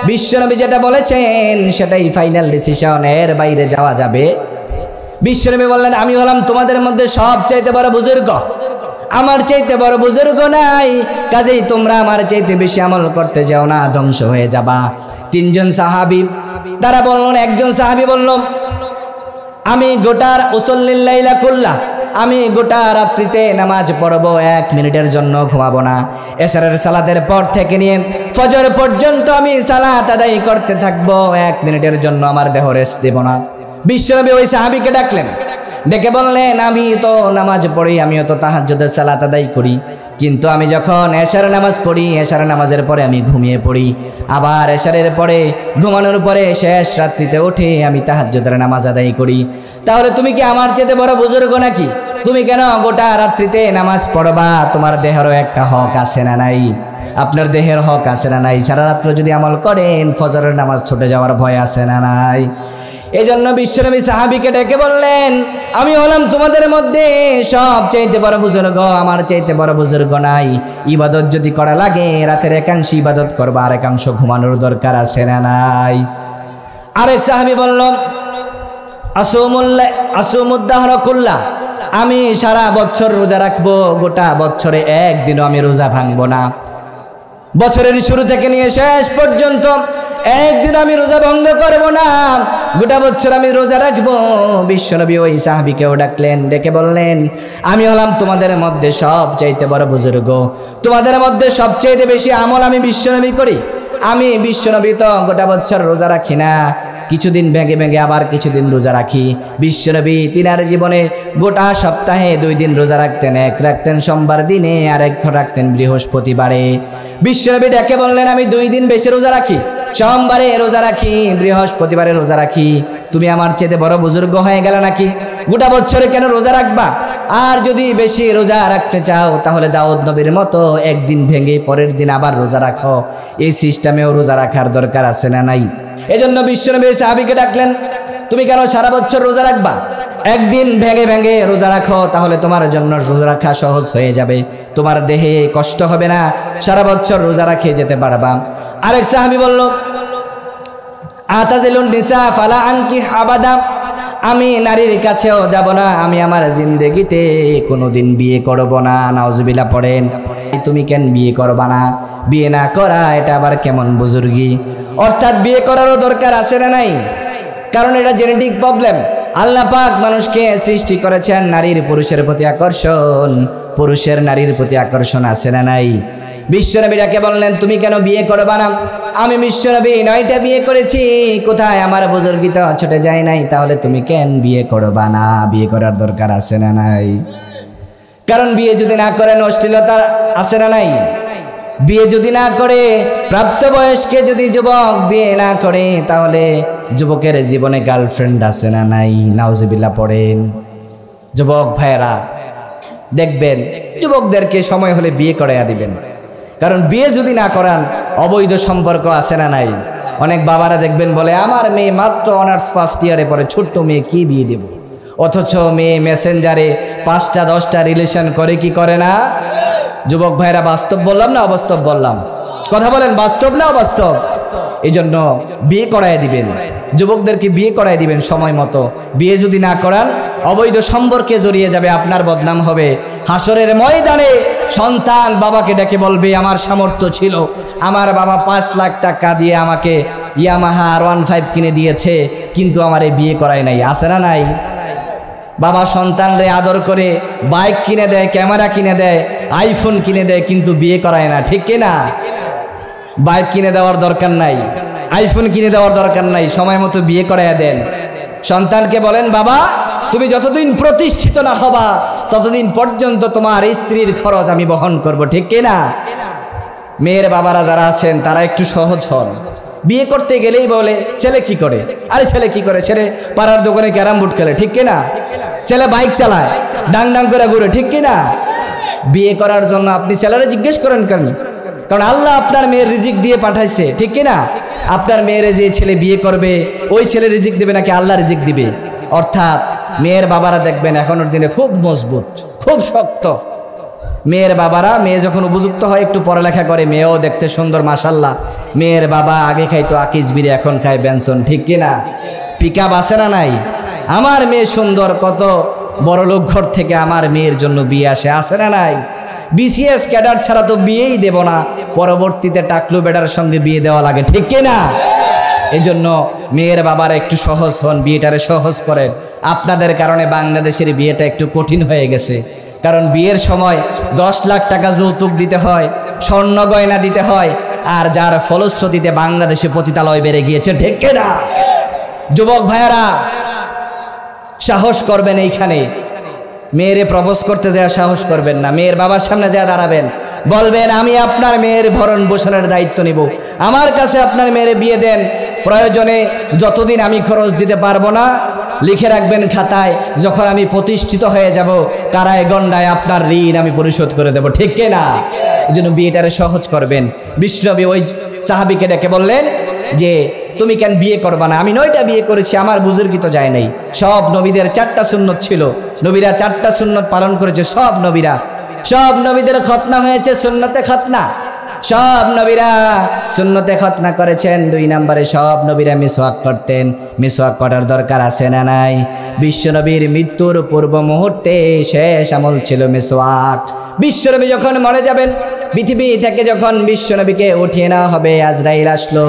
বিশ্বনবী যেটা বলেছেন সেটাই ফাইনাল ডিসিশন, এর বাইরে যাওয়া যাবে? বিশ্বনবী বললেন, আমি হলাম তোমাদের মধ্যে সবচাইতে বড় বুজুর্গ, আমার চাইতে বড় বুজুর্গ নাই, কাজেই তোমরা আমার চাইতে বেশি আমল করতে যাও না, ধ্বংস হয়ে যাবা। 3 জন সাহাবী তারা বললেন, একজন সাহাবী বলল, আমি গোটার উসল্লিল লাইলা কুল্লা, আমি গোটা রাত্রিতে নামাজ পড়বো, 1 মিনিটের জন্য ঘুমাবো না। এশারের সালাতের পর থেকে নিয়ে ফজর পর্যন্ত আমি সালাত আদায় করতে থাকবো, 1 মিনিটের জন্য আমার দেহ রেস্ট দেব না। বিশ্বনবী ওই সাহাবীকে ডাকলেন, ডেকে বললেন, আমি তো নামাজ পড়ি, আমিও তো তাহাজ্জুদের সালাত আদায় করি, কিন্তু আমি যখন এশার নামাজ পড়ি, এশার নামাজের পরে আমি ঘুমিয়ে পড়ি, আবার এশারের পরে ঘুমানোর পরে শেষ রাত্রিতে উঠে আমি তাহাজ্জুদের নামাজ আদায় করি। তাহলে তুমি কি আমার চেয়ে বড় বুজুর্গ নাকি? তুমি কেন গোটা রাত্রিতে নামাজ পড়বা? তোমার দেহেরও একটা হক আছে না নাই? আপনার দেহের হক আছে না নাই? সারা রাত্র যদি আমল করেন, ফজরের নামাজ ছুটে যাওয়ার ভয় আছে না নাই? এই জন্য বিশ্বনবী সাহাবীকে ডেকে বললেন, আমি হলাম তোমাদের মধ্যে সবচাইতে বড় বুজুর্গ, আমার চাইতে বড় বুজুর্গ নাই। ইবাদত যদি করা লাগে, রাতের একাংশ ইবাদত করবা, আর একাংশ ঘুমানোর দরকার আছে না নাই? আরেক সাহাবী বলল, আসুমুদ্দাহর কুল্লা, আমি সারা বছর রোজা রাখবো, গোটা বছরে একদিনও আমি রোজা ভাঙবো না। বছরের শুরু থেকে নিয়ে শেষ পর্যন্ত একদিন আমি রোজা ভঙ্গ করব না, গোটা বছর আমি রোজা রাখবো। বিশ্বনবী ওই সাহাবীকেও ডাকলেন, ডেকে বললেন, আমি হলাম তোমাদের মধ্যে সবচাইতে বড় বুজুর্গ, তোমাদের মধ্যে সবচাইতে বেশি আমল আমি বিশ্বনবী করি। আমি বিশ্বনবী তো গোটা বছর রোজা রাখি না, কিছুদিন ভেঙে ভেঙে আবার কিছুদিন রোজা রাখি। বিশ্বনবী তিনার জীবনে গোটা সপ্তাহে 2 দিন রোজা রাখতেন, এক রাখতেন সোমবার দিনে, আর এক রাখতেন বৃহস্পতিবারে। বিশ্বনবী ডেকে বললেন, আমি 2 দিন বেশি রোজা রাখি, সোমবারে রোজা রাখি, বৃহস্পতিবারে রোজা রাখি। তুমি আমার চেয়ে বড় বুজুর্গ হয়ে গেল নাকি? গোটা বছরে কেন রোজা রাখবা? আর যদি বেশি রোজা রাখতে চাও তাহলে দাউদ নবীর মতো একদিন ভেঙে পরের দিন আবার রোজা রাখো। এই সিস্টেমেও রোজা রাখার দরকার আছে না নাই? এজন্য বিশ্বনবী সাহাবীকে ডাকলেন, তুমি কেন সারা বছর রোজা রাখবা? একদিন ভেঙে ভেঙে রোজা রাখো, তাহলে তোমার জন্য রোজা রাখা সহজ হয়ে যাবে, তোমার দেহে কষ্ট হবে না, সারা বছর রোজা রাখে যেতে পারবা। আরেক সাহাবী বলল, আতাজিলুন নিসা ফালা আনকি আবাদা, আমি নারীর কাছেও যাব না, আমি আমার জিন্দেগিতে কোনোদিন বিয়ে করব না। নাউজুবিল্লাহ পড়েন। তুমি কেন বিয়ে করবা না? বিয়ে না করা এটা আবার কেমন বুজুর্গি? অর্থাৎ বিয়ে করারও দরকার আছে না নাই? কারণ এটা জেনেটিক প্রবলেম। আল্লাহ পাক মানুষকে সৃষ্টি করেছেন নারীর পুরুষের প্রতি আকর্ষণ, পুরুষের নারীর প্রতি আকর্ষণ আছে না নাই? বিশ্বনবী ডাকে বললেন তুমি কেন বিয়ে করবা না? আমি বিশ্বনবী 9টা বিয়ে করেছি, কোথায় আমার বুজুর্গিতা ছুটে যায় নাই, তাহলে তুমি কেন বিয়ে করবা না? বিয়ে করার দরকার আছে না নাই? কারণ বিয়ে যদি না করেন অশ্লীলতা আছে না নাই? বিয়ে যদি না করে, প্রাপ্তবয়স্কে যদি যুবক বিয়ে না করে, তাহলে যুবকের জীবনে গার্লফ্রেন্ড আছে না নাই? নাউজুবিল্লাহ পড়েন। যুবক ভাইয়েরা দেখবেন যুবকদেরকে সময় হলে বিয়ে করাইয়া দিবেন, কারণ বিয়ে যদি না করান অবৈধ সম্পর্ক আছে না নাই? অনেক বাবারা দেখবেন বলে আমার মেয়ে মাত্র অনার্স ফার্স্ট ইয়ারে পড়ে, ছোট্ট মেয়ে কি বিয়ে দেব? অথচ মেয়ে মেসেঞ্জারে 5টা 10টা রিলেশন করে কি করে না? যুবক ভাইরা বাস্তব বললাম না অবাস্তব বললাম? কথা বলেন, বাস্তব না অবাস্তব? এই জন্য বিয়ে করাই দিবেন, যুবকদেরকে বিয়ে করাই দিবেন সময় মতো। বিয়ে যদি না করান অবৈধ সম্পর্কে জড়িয়ে যাবে, আপনার বদনাম হবে। হাসরের ময়দানে সন্তান বাবাকে ডেকে বলবে আমার সামর্থ্য ছিল, আমার বাবা 5 লাখ টাকা দিয়ে আমাকে ইয়ামাহা R15 কিনে দিয়েছে, কিন্তু আমারে বিয়ে করায় নাই। আছে না নাই? বাবা সন্তানরে আদর করে বাইক কিনে দেয়, ক্যামেরা কিনে দেয়, আইফোন কিনে দেয়, কিন্তু বিয়ে করায় না, ঠিক কিনা? বাইক কিনে দেওয়ার দরকার নাই, আইফোন কিনে দেওয়ার দরকার নাই, সময় মতো বিয়ে করাইয়া দেন। সন্তানকে বলেন বাবা তুমি যতদিন প্রতিষ্ঠিত না হবা ততদিন পর্যন্ত তোমার স্ত্রীর খরচ আমি বহন করব, ঠিক কিনা? মেয়ের বাবারা যারা আছেন তারা একটু সহজ হন। বিয়ে করতে গেলেই বলে ছেলে কি করে? আরে ছেলে কি করে? ছেলে পাড়ার দোকানে ক্যারাম বোর্ড খেলে, ঠিক কিনা? ছেলে বাইক চালায়, ডাং ডাং করে ঘুরে, ঠিক কিনা? বিয়ে করার জন্য আপনি ছেলেরা জিজ্ঞেস করেন কেন? কারণ আল্লাহ আপনার মেয়ের রিজিক দিয়ে পাঠাইছে, ঠিক কিনা? আপনার মেয়েরে যে ছেলে বিয়ে করবে ওই ছেলে রিজিক দিবে নাকি আল্লাহ রিজিক দিবে? অর্থাৎ মেয়ের বাবারা দেখবেন এখনের দিনে খুব মজবুত, খুব শক্ত। মেয়ের বাবারা, মেয়ে যখন উপযুক্ত হয় একটু পড়ালেখা করে, মেয়েও দেখতে সুন্দর মাশাল্লাহ। মেয়ের বাবা আগে খাইতো আকিস বিড়ি, এখন খায় বেনসন, ঠিক কিনা? পিকআপ আছে না নাই? আমার মেয়ে সুন্দর, কত বড় লোক ঘর থেকে আমার মেয়ের জন্য বিয়ে আসে, আছে না নাই? বিসিএস ক্যাডার ছাড়া তো বিয়েই দেব না, পরবর্তীতে টাকলু বেডার সঙ্গে বিয়ে দেওয়া লাগে, ঠিক কিনা? এই জন্য মেয়ের বাবারা একটু সহজ হন, বিয়েটারে সহজ করেন। আপনাদের কারণে বাংলাদেশের বিয়েটা একটু কঠিন হয়ে গেছে, কারণ বিয়ের সময় 10 লাখ টাকা যৌতুক দিতে হয়, স্বর্ণ গয়না দিতে হয়, আর যার ফলশ্রুতিতে বাংলাদেশে পতিতালয় বেড়ে গিয়েছে, ঠিক কিনা? যুবক ভাইয়েরা সাহস করবেন, এইখানে মেয়েরে প্রপোজ করতে যায় সাহস করবেন না, মেয়ের বাবার সামনে যা দাঁড়াবেন, বলবেন আমি আপনার মেয়ের ভরণ পোষণের দায়িত্ব নিব, আমার কাছে আপনার মেয়েরে বিয়ে দেন, প্রয়োজনে যতদিন আমি খরচ দিতে পারবো না লিখে রাখবেন খাতায়, যখন আমি প্রতিষ্ঠিত হয়ে যাব কারায় গন্ডায় আপনার ঋণ আমি পরিশোধ করে দেব, ঠিক কিনা? এই জন্য বিয়েটারে সহজ করবেন। বিশ্বনবী ওই সাহাবীকে ডেকে বললেন যে তুমি কেন বিয়ে করবা না? আমি 9টা বিয়ে করেছি, আমার বুজুর্গি তো যায় নাই। সব নবীদের 4টা সুন্নত ছিল, নবীরা 4টা সুন্নত পালন করেছে, সব নবীদের খতনা হয়েছে সুন্নতে খতনা, সব নবীরা সুন্নতে খতনা করেছেন। 2 নম্বরে সব নবীরা মিসওয়াক করতেন। মিসওয়াক করার দরকার আছে না নাই? বিশ্বনবীর মৃত্যুর পূর্ব মুহূর্তে শেষ আমল ছিল মিসওয়াক। বিশ্বনবী যখন মরে যাবেন, পৃথিবী থেকে যখন বিশ্বনবীকে উঠিয়ে নেওয়া হবে, আজরাইল আসলো,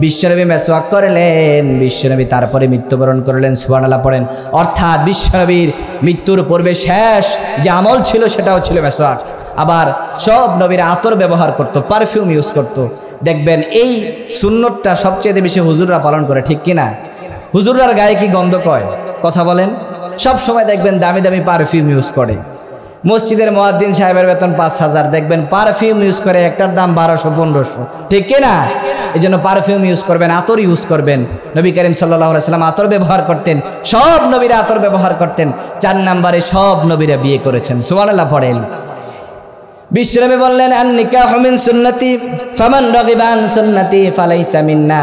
বিশ্বনবী মিসওয়াক করলেন, বিশ্বনবী তারপরে মৃত্যুবরণ করলেন, সুবহানাল্লাহ পড়েন। অর্থাৎ বিশ্বনবীর মৃত্যুর পূর্বে শেষ যে আমল ছিল সেটাও ছিল মিসওয়াক। আবার সব নবীরা আতর ব্যবহার করত, পারফিউম ইউজ করত। দেখবেন এই সুন্নতটা সবচেয়ে বেশি হুজুররা পালন করে, ঠিক কিনা? হুজুররার গায়ে কি গন্ধ কয়? কথা বলেন। সব সময় দেখবেন দামি দামি পারফিউম ইউজ করে। মসজিদের মুয়াজ্জিন সাহেবের বেতন 5000, দেখবেন পারফিউম ইউজ করে, একটার দাম 1200-1500, ঠিক কিনা? এই জন্য পারফিউম ইউজ করবেন, আতর ইউজ করবেন। নবী করিম সাল্লাল্লাহু আলাইহি ওয়াসাল্লাম আতর ব্যবহার করতেন, সব নবীরা আতর ব্যবহার করতেন। 4 নম্বরে সব নবীরা বিয়ে করেছেন, সুবহানাল্লাহ পড়েন। বিশ্বনবী বললেন আন নিকাহু মিন সুন্নতি ফামান রাগিবা আন সুন্নতি ফালাইসা মিন্না।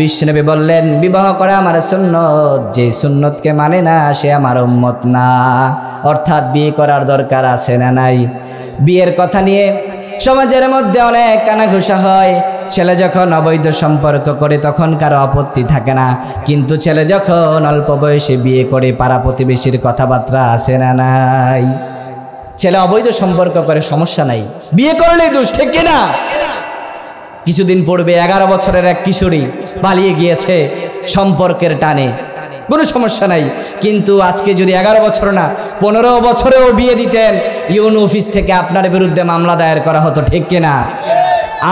বিশ্বনবী বললেন বিবাহ করা আমার সুন্নত, যে সুন্নতকে মানে না সে আমার উম্মত না। অর্থাৎ বিয়ে করার দরকার আছে না নাই? বিয়ের কথা নিয়ে সমাজের মধ্যে অনেক কানাঘুষা হয়। ছেলে যখন অবৈধ সম্পর্ক করে তখন কারো আপত্তি থাকে না, কিন্তু ছেলে যখন অল্প বয়সে বিয়ে করে পাড়া প্রতিবেশীর কথাবার্তা আছে না নাই? ছেলে অবৈধ সম্পর্ক করে সমস্যা নাই, বিয়ে করলেই দোষ, ঠিক কিনা? কিছুদিন পূর্বে 11 বছরের এক কিশোরী পালিয়ে গিয়েছে সম্পর্কের টানে, কোনো সমস্যা নাই, কিন্তু আজকে যদি 11 বছর না 15 বছরেও বিয়ে দিতেন, ইউনো অফিস থেকে আপনার বিরুদ্ধে মামলা দায়ের করা হতো, ঠিক কিনা?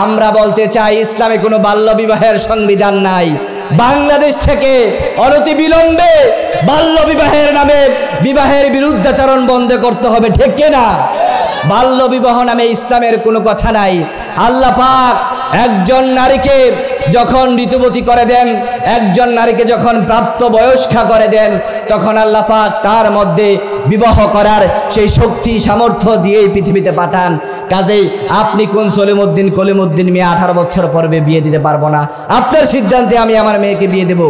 আমরা বলতে চাই ইসলামে কোনো বাল্য বিবাহের সংবিধান নাই। বাংলাদেশ থেকে অনতি বিলম্বে বাল্য বিবাহের নামে বিবাহের বিরুদ্ধাচরণ বন্ধ করতে হবে, ঠিক কিনা? বাল্য বিবাহ নামে ইসলামের কোনো কথা নাই। আল্লাহ পাক একজন নারীকে যখন ঋতুবতী করে দেন, একজন নারীকে যখন প্রাপ্ত বয়স্কা করে দেন, তখন আল্লাহ পাক তার মধ্যে বিবাহ করার সেই শক্তি সামর্থ্য দিয়েই পৃথিবীতে পাঠান। কাজেই আপনি কোন কলিমুদ্দিন মেয়ে 18 বছর পর্বে বিয়ে দিতে পারবো না, আপনার সিদ্ধান্তে আমি আমার মেয়েকে বিয়ে দেব।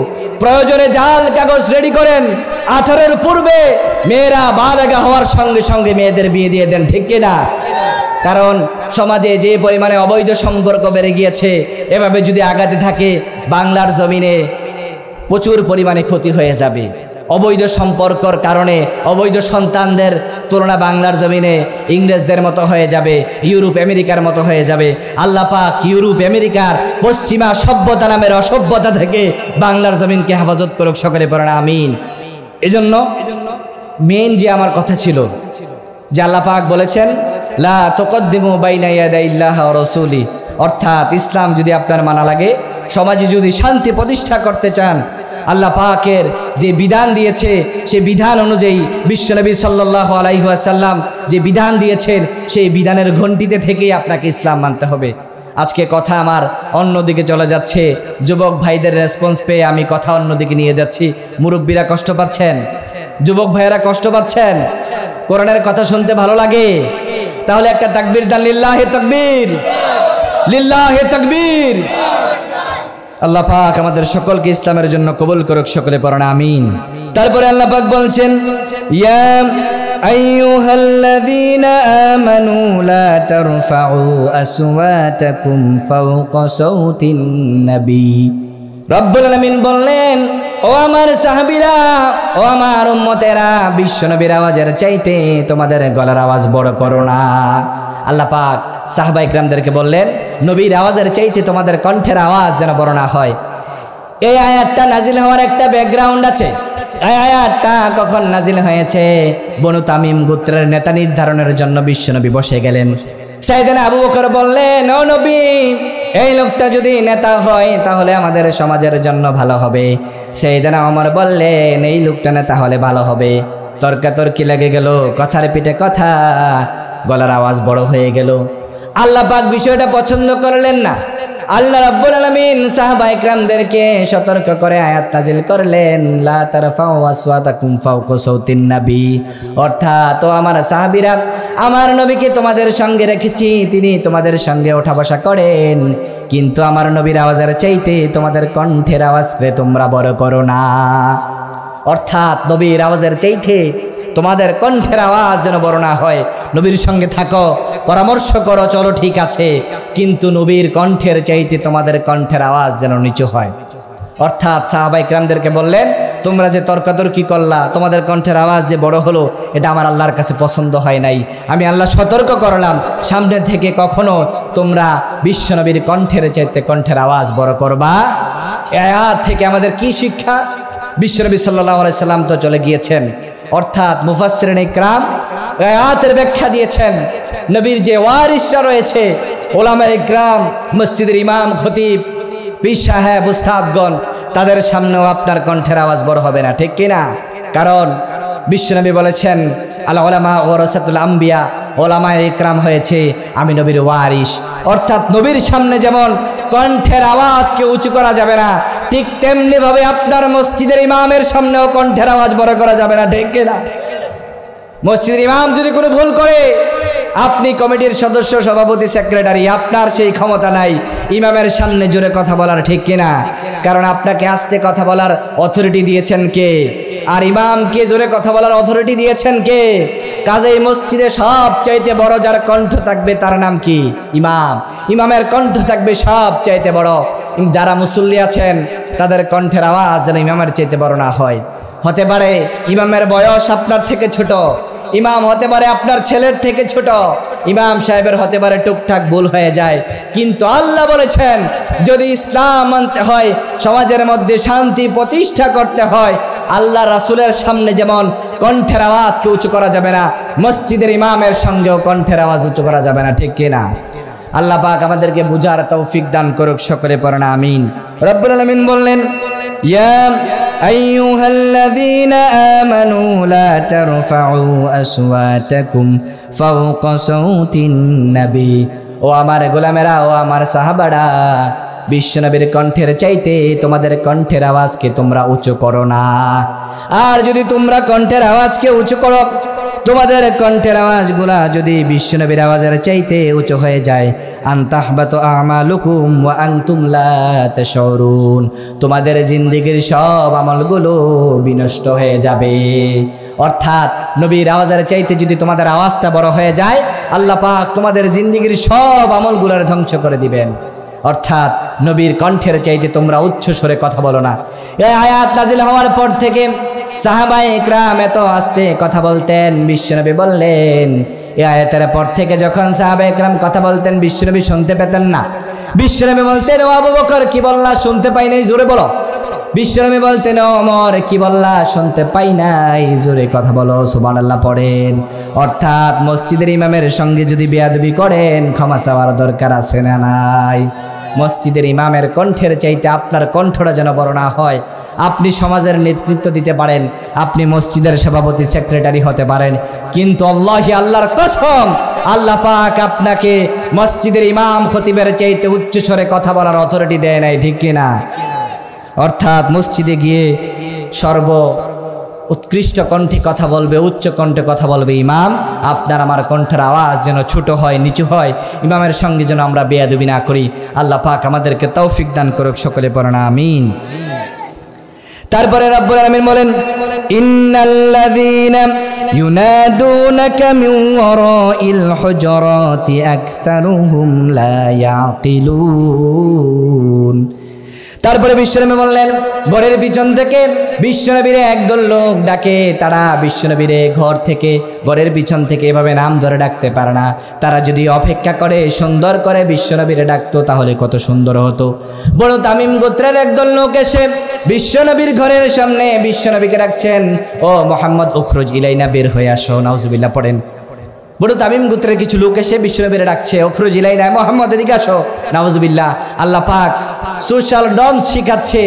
প্রয়োজনে জাল কাগজ রেডি করেন, 18-এর পূর্বে মেয়েরা বালেগা হওয়ার সঙ্গে সঙ্গে মেয়েদের বিয়ে দিয়ে দেন, ঠিক কিনা? কারণ সমাজে যে পরিমাণে অবৈধ সম্পর্ক বেড়ে গিয়েছে, এভাবে যদি আগাতে থাকে বাংলার জমিনে প্রচুর পরিমাণে ক্ষতি হয়ে যাবে। অবৈধ সম্পর্কর কারণে অবৈধ সন্তানদের তুলনা বাংলার জমিনে ইংরেজদের মতো হয়ে যাবে, ইউরোপ আমেরিকার মতো হয়ে যাবে। আল্লাহ পাক ইউরোপ আমেরিকার পশ্চিমা সভ্যতা নামের অসভ্যতা থেকে বাংলার জমিনকে হেফাজত করুক, সকলে পড়েন আমিন। এজন্য মেইন যে আমার কথা ছিল যে আল্লাহ পাক বলেছেন লা তুকদ্দিমু বাইনা ইয়াদাইল্লাহি ওয়া রাসূলি, অর্থাৎ ইসলাম যদি আপনার মানা লাগে, সমাজে যদি শান্তি প্রতিষ্ঠা করতে চান, আল্লাহ পাকের যে বিধান দিয়েছে সেই বিধান অনুযায়ী বিশ্বনবী সাল্লাল্লাহু আলাইহি ওয়াসাল্লাম যে বিধান দিয়েছেন সেই বিধানের ঘণ্টিতে থেকেই আপনাকে ইসলাম মানতে হবে। আজকে কথা আমার অন্যদিকে চলে যাচ্ছে, যুবক ভাইদের রেসপন্স পেয়ে আমি কথা অন্যদিকে নিয়ে যাচ্ছি। মুরব্বীরা কষ্ট পাচ্ছেন, যুবক ভাইয়েরা কষ্ট পাচ্ছেন, কোরআনের কথা শুনতে ভালো লাগে, তাহলে একটা তাকবীর দেন, লিল্লাহি তাকবীর, লিল্লাহি তাকবীর। আল্লাহ পাক আমাদের সকলকে ইসলামের জন্য কবুল করুক, সকলে পড়েন আমিন। তারপরে আল্লাহ পাক বলছেন ইয়া আইয়ুহাল্লাযীনা আমানু লা তারফাউ আসওয়াতাকুম ফাওকা সাওতিন নবী। রব্বুল আলামিন বললেন, ও আমার সাহাবীরা, ও আমার উম্মতেরা, বিশ্বনবীর আওয়াজের চাইতে তোমাদের গলার আওয়াজ বড় করো না। আল্লাহ পাক সাহাবা ইকরামদেরকে বললেন, নবীর আওয়াজের চাইতে তোমাদের কণ্ঠের আওয়াজ যেন বড় না হয়। এই আয়াতটা নাজিল হওয়ার একটা ব্যাকগ্রাউন্ড আছে। এই আয়াতটা কখন নাজিল হয়েছে? বনু তামিম গোত্রের নেতা নির্ধারণের জন্য বিশ্বনবী বসে গেলেন। সাইয়েদনা আবু বকর বললেন, ও নবী, এই লোকটা যদি নেতা হয় তাহলে আমাদের সমাজের জন্য ভালো হবে। সাইয়েদনা ওমর বললেন, এই লোকটা নেতা হলে ভালো হবে। তর্কাতর্কি লেগে গেল, কথার পিঠে কথা, গলার আওয়াজ বড় হয়ে গেল। আল্লাহ পাক বিষয়টা পছন্দ করলেন না। আল্লাহ রাব্বুল আলামিন সাহাবা ইকরামদেরকে সতর্ক করে আয়াত নাজিল করলেন, লা তারফাউ আসওয়াতাকুম ফাওকা সাওতিন নবী, অর্থাৎ তো আমার সাহাবীরা, আমার নবীকে তোমাদের সঙ্গে রেখেছি, তিনি তোমাদের সঙ্গে ওঠা বসা করেন, কিন্তু আমার নবীর আওয়াজের চাইতে তোমাদের কণ্ঠের আওয়াজকে তোমরা বড় করো না। অর্থাৎ নবীর আওয়াজের চাইতে তোমাদের কণ্ঠের আওয়াজ যেন বড় না হয়। নবীর সঙ্গে থাকো, পরামর্শ করো, চলো ঠিক আছে, কিন্তু নবীর কণ্ঠের চাইতে তোমাদের কণ্ঠের আওয়াজ যেন নিচু হয়। অর্থাৎ সাহাবা ইকরামদেরকে বললেন, তোমরা যে তর্কাতর্কি করলা, তোমাদের কণ্ঠের আওয়াজ যে বড় হলো, এটা আমার আল্লাহর কাছে পছন্দ হয় নাই। আমি আল্লাহ সতর্ক করলাম, সামনে থেকে কখনো তোমরা বিশ্বনবীর কণ্ঠের চাইতে কণ্ঠের আওয়াজ বড় করবা। এই আয়াত থেকে আমাদের কি শিক্ষা? বিশ্বনবী সাল্লাল্লাহু আলাইহি সাল্লাম তো চলে গিয়েছেন, অর্থাৎ মুফাসসিরিন ইকরাম আয়াতের ব্যাখ্যা দিয়েছেন। নবীর যে ওয়ারিসরা রয়েছে, ওলামা ইকরাম, মসজিদের ইমাম, খতিব, পীর সাহেব, উস্তাদগণ, তাদের সামনেও আপনার কণ্ঠের আওয়াজ বড় হবে না, ঠিক কিনা? কারণ বিশ্বনবী বলেছেন, আল উলামা ওয়ারাসাতুল আম্বিয়া, ওলামা ইকরাম হয়েছে আমি নবীর ওয়ারিস। অর্থাৎ নবীর সামনে যেমন কণ্ঠের আওয়াজকে উঁচু করা যাবে না, ঠিক তেমনি ভাবে আপনার মসজিদের ইমামের সামনেও কণ্ঠের আওয়াজ বড় করা যাবে না, ঠিক কিনা? মসজিদের ইমাম যদি কোনো ভুল করে, আপনি কমিটির সদস্য, সভাপতি, সেক্রেটারি, আপনার সেই ক্ষমতা নাই ইমামের সামনে জোরে কথা বলার, ঠিক কিনা? কারণ আপনাকে আস্তে কথা বলার অথরিটি দিয়েছেন কে? আর ইমামকে জোরে কথা বলার অথরিটি দিয়েছেন কে? কাজেই মসজিদে সব চাইতে বড় যার কণ্ঠ থাকবে তার নাম কি? ইমাম। ইমামের কণ্ঠ থাকবে সব চাইতে বড়। যারা মুসল্লি আছেন তাদের কণ্ঠের আওয়াজ যেন ইমামের চাইতে বড় না হয়। হতে পারে ইমামের বয়স আপনার থেকে ছোট, ইমাম হতে পারে আপনার ছেলের থেকে ছোট, ইমাম সাহেবের হতে পারে টুকটাক ভুল হয়ে যায়, কিন্তু আল্লাহ বলেছেন যদি ইসলাম মানতে হয়, সমাজের মধ্যে শান্তি প্রতিষ্ঠা করতে হয়, আল্লাহ রাসূলের সামনে যেমন কণ্ঠের আওয়াজকে উঁচু করা যাবে না, মসজিদের ইমামের সঙ্গেও কণ্ঠের আওয়াজ উঁচু করা যাবে না, ঠিক কিনা? আল্লাহ পাক আমাদেরকে বুঝার তৌফিক দান করুক, সকলে পড়েন আমিন। রব্বুল আলামিন বললেন, ইয়া আইয়ুহাল্লাযীনা আমানু লা তারফাউ আসওয়াতাকুম ফাওকা সাওতিন নবী। ও আমার গোলামেরা, ও আমার সাহাবারা, বিশ্বনবীর কণ্ঠের চাইতে তোমাদের কণ্ঠের আওয়াজকে তোমরা উঁচু করো না। আর যদি তোমরা কণ্ঠের আওয়াজকে উঁচু করো, তোমাদের কণ্ঠের আওয়াজগুলা যদি বিশ্বনবীর আওয়াজের চাইতে উঁচু হয়ে যায়, আনতাহবাতু আমালুকুম ওয়া আনতুম লা তাশউরুন, তোমাদের জিন্দেগির সব আমলগুলো বিনষ্ট হয়ে যাবে। অর্থাৎ নবীর আওয়াজের চাইতে যদি তোমাদের আওয়াজটা বড় হয়ে যায়, আল্লাহ পাক তোমাদের জিন্দেগির সব আমলগুলোর ধ্বংস করে দিবেন। অর্থাৎ নবীর কণ্ঠের চাইতে তোমরা উচ্চ স্বরে কথা বলো না। এই আয়াত নাজিল হওয়ার পর থেকে সাহাবায়ে ইকরাম এত আস্তে কথা বলতেন, বিশ্বনবী বললেন, এই আয়াতের পর থেকে যখন সাহাবায়ে ইকরাম কথা বলতেন বিশ্বনবী শুনতে পেতেন না। বিশ্বনবী বলতেন, ও আবু বকর কি বললা, শুনতে পাই নাই, জোরে বলো। বিশ্বনবী বলতেন, ও ওমর কি বললা, শুনতে পাই নাই, জোরে কথা বলো, সুবহানাল্লাহ পড়েন। অর্থাৎ মসজিদের ইমামের সঙ্গে যদি বেয়াদবি করেন, ক্ষমা চাওয়ার দরকার আছে না নাই? মসজিদের ইমামের কণ্ঠের চাইতে আপনার কণ্ঠটা যেন বড় না হয়। আপনি সমাজের নেতৃত্ব দিতে পারেন, আপনি মসজিদের সভাপতি সেক্রেটারি হতে পারেন, কিন্তু আল্লাহি, আল্লাহর কসম, আল্লাহ পাক আপনাকে মসজিদের ইমাম খতিবের চাইতে উচ্চ স্বরে কথা বলার অথরিটি দেয় নাই, ঠিক কিনা? অর্থাৎ মসজিদে গিয়ে সর্ব উৎকৃষ্ট কণ্ঠে কথা বলবে, উচ্চ কণ্ঠে কথা বলবে ইমাম। আপনার আমার কণ্ঠের আওয়াজ যেন ছোট হয়, নিচু হয়, ইমামের সঙ্গে যেন আমরা বেয়াদবি না করি। আল্লাহ পাক আমাদেরকে তৌফিক দান করুক, সকলে পড়েন আমিন। তারপরে রব্বুল আলামিন বলেন, ইন্নাল্লাযীনা ইউনাদুনাকা মিন ওয়ারাইল হুজুরাতি আকসারুহুম লা ইয়াকিলুন। তারপরে বিশ্বনবী বললেন, ঘরের পিছন থেকে বিশ্বনবীরে একদল লোক ডাকে, তারা বিশ্বনবীরে ঘর থেকে, ঘরের পিছন থেকে এভাবে নাম ধরে ডাকতে পারে না। তারা যদি অপেক্ষা করে সুন্দর করে বিশ্বনবীরে ডাকতো তাহলে কত সুন্দর হতো। বড় তামিম গোত্রের একদল লোক এসে বিশ্বনবীর ঘরের সামনে বিশ্বনবীকে ডাকছেন, ও মুহাম্মদ উখরুজ ইলাইনা, বের হয়ে আসো। নাউজুবিল্লাহ পড়েন। বড় তামিম গোত্রের কিছু লোক এসে বিশ্বনবীরে ডাকছে, উখরুজ ইলাইনা, মুহাম্মদ এদিকে আসো। নাউজুবিল্লাহ। আল্লাহ পাক সোশ্যাল নর্মস শিখাচ্ছে,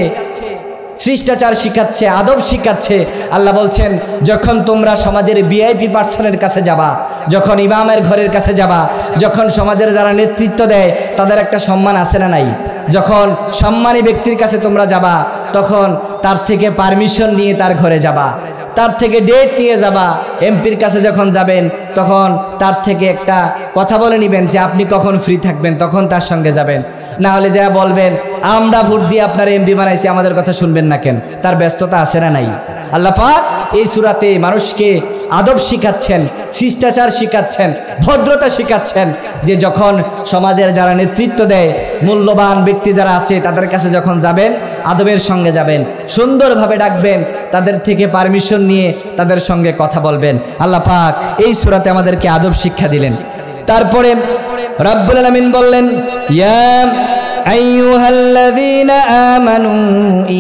শিষ্টাচার শিখাচ্ছে, আদব শিখাচ্ছে। আল্লাহ বলছেন, যখন তোমরা সমাজের ভিআইপি পার্সনের কাছে যাবা, যখন ইমামের ঘরের কাছে যাবা, যখন সমাজের যারা নেতৃত্ব দেয় তাদের একটা সম্মান আছে না নাই? যখন সম্মানী ব্যক্তির কাছে তোমরা যাবা, তখন তার থেকে পারমিশন নিয়ে তার ঘরে যাবা, তার থেকে ডেট নিয়ে যাবা। এমপির কাছে যখন যাবেন তখন তার থেকে একটা কথা বলে নেবেন যে আপনি কখন ফ্রি থাকবেন, তখন তার সঙ্গে যাবেন। না হলে যা বলবেন, আমরা ভোট দিয়ে আপনার এমপি বানাইছি, আমাদের কথা শুনবেন না কেন? তার ব্যস্ততা আছে না নাই? আল্লাহ পাক এই সূরাতে মানুষকে আদব শিখাচ্ছেন, শিষ্টাচার শিখাচ্ছেন, ভদ্রতা শিখাচ্ছেন, যে যখন সমাজের যারা নেতৃত্ব দেয়, মূল্যবান ব্যক্তি যারা আছে, তাদের কাছে যখন যাবেন আদবের সঙ্গে যাবেন, সুন্দরভাবে ডাকবেন, তাদের থেকে পারমিশন নিয়ে তাদের সঙ্গে কথা বলবেন। আল্লাহ পাক এই সূরাতে আমাদেরকে আদব শিক্ষা দিলেন। তারপরে রব্বুল আলামিন বললেন, ইয়া আইয়ুহাল্লাযীনা আমানু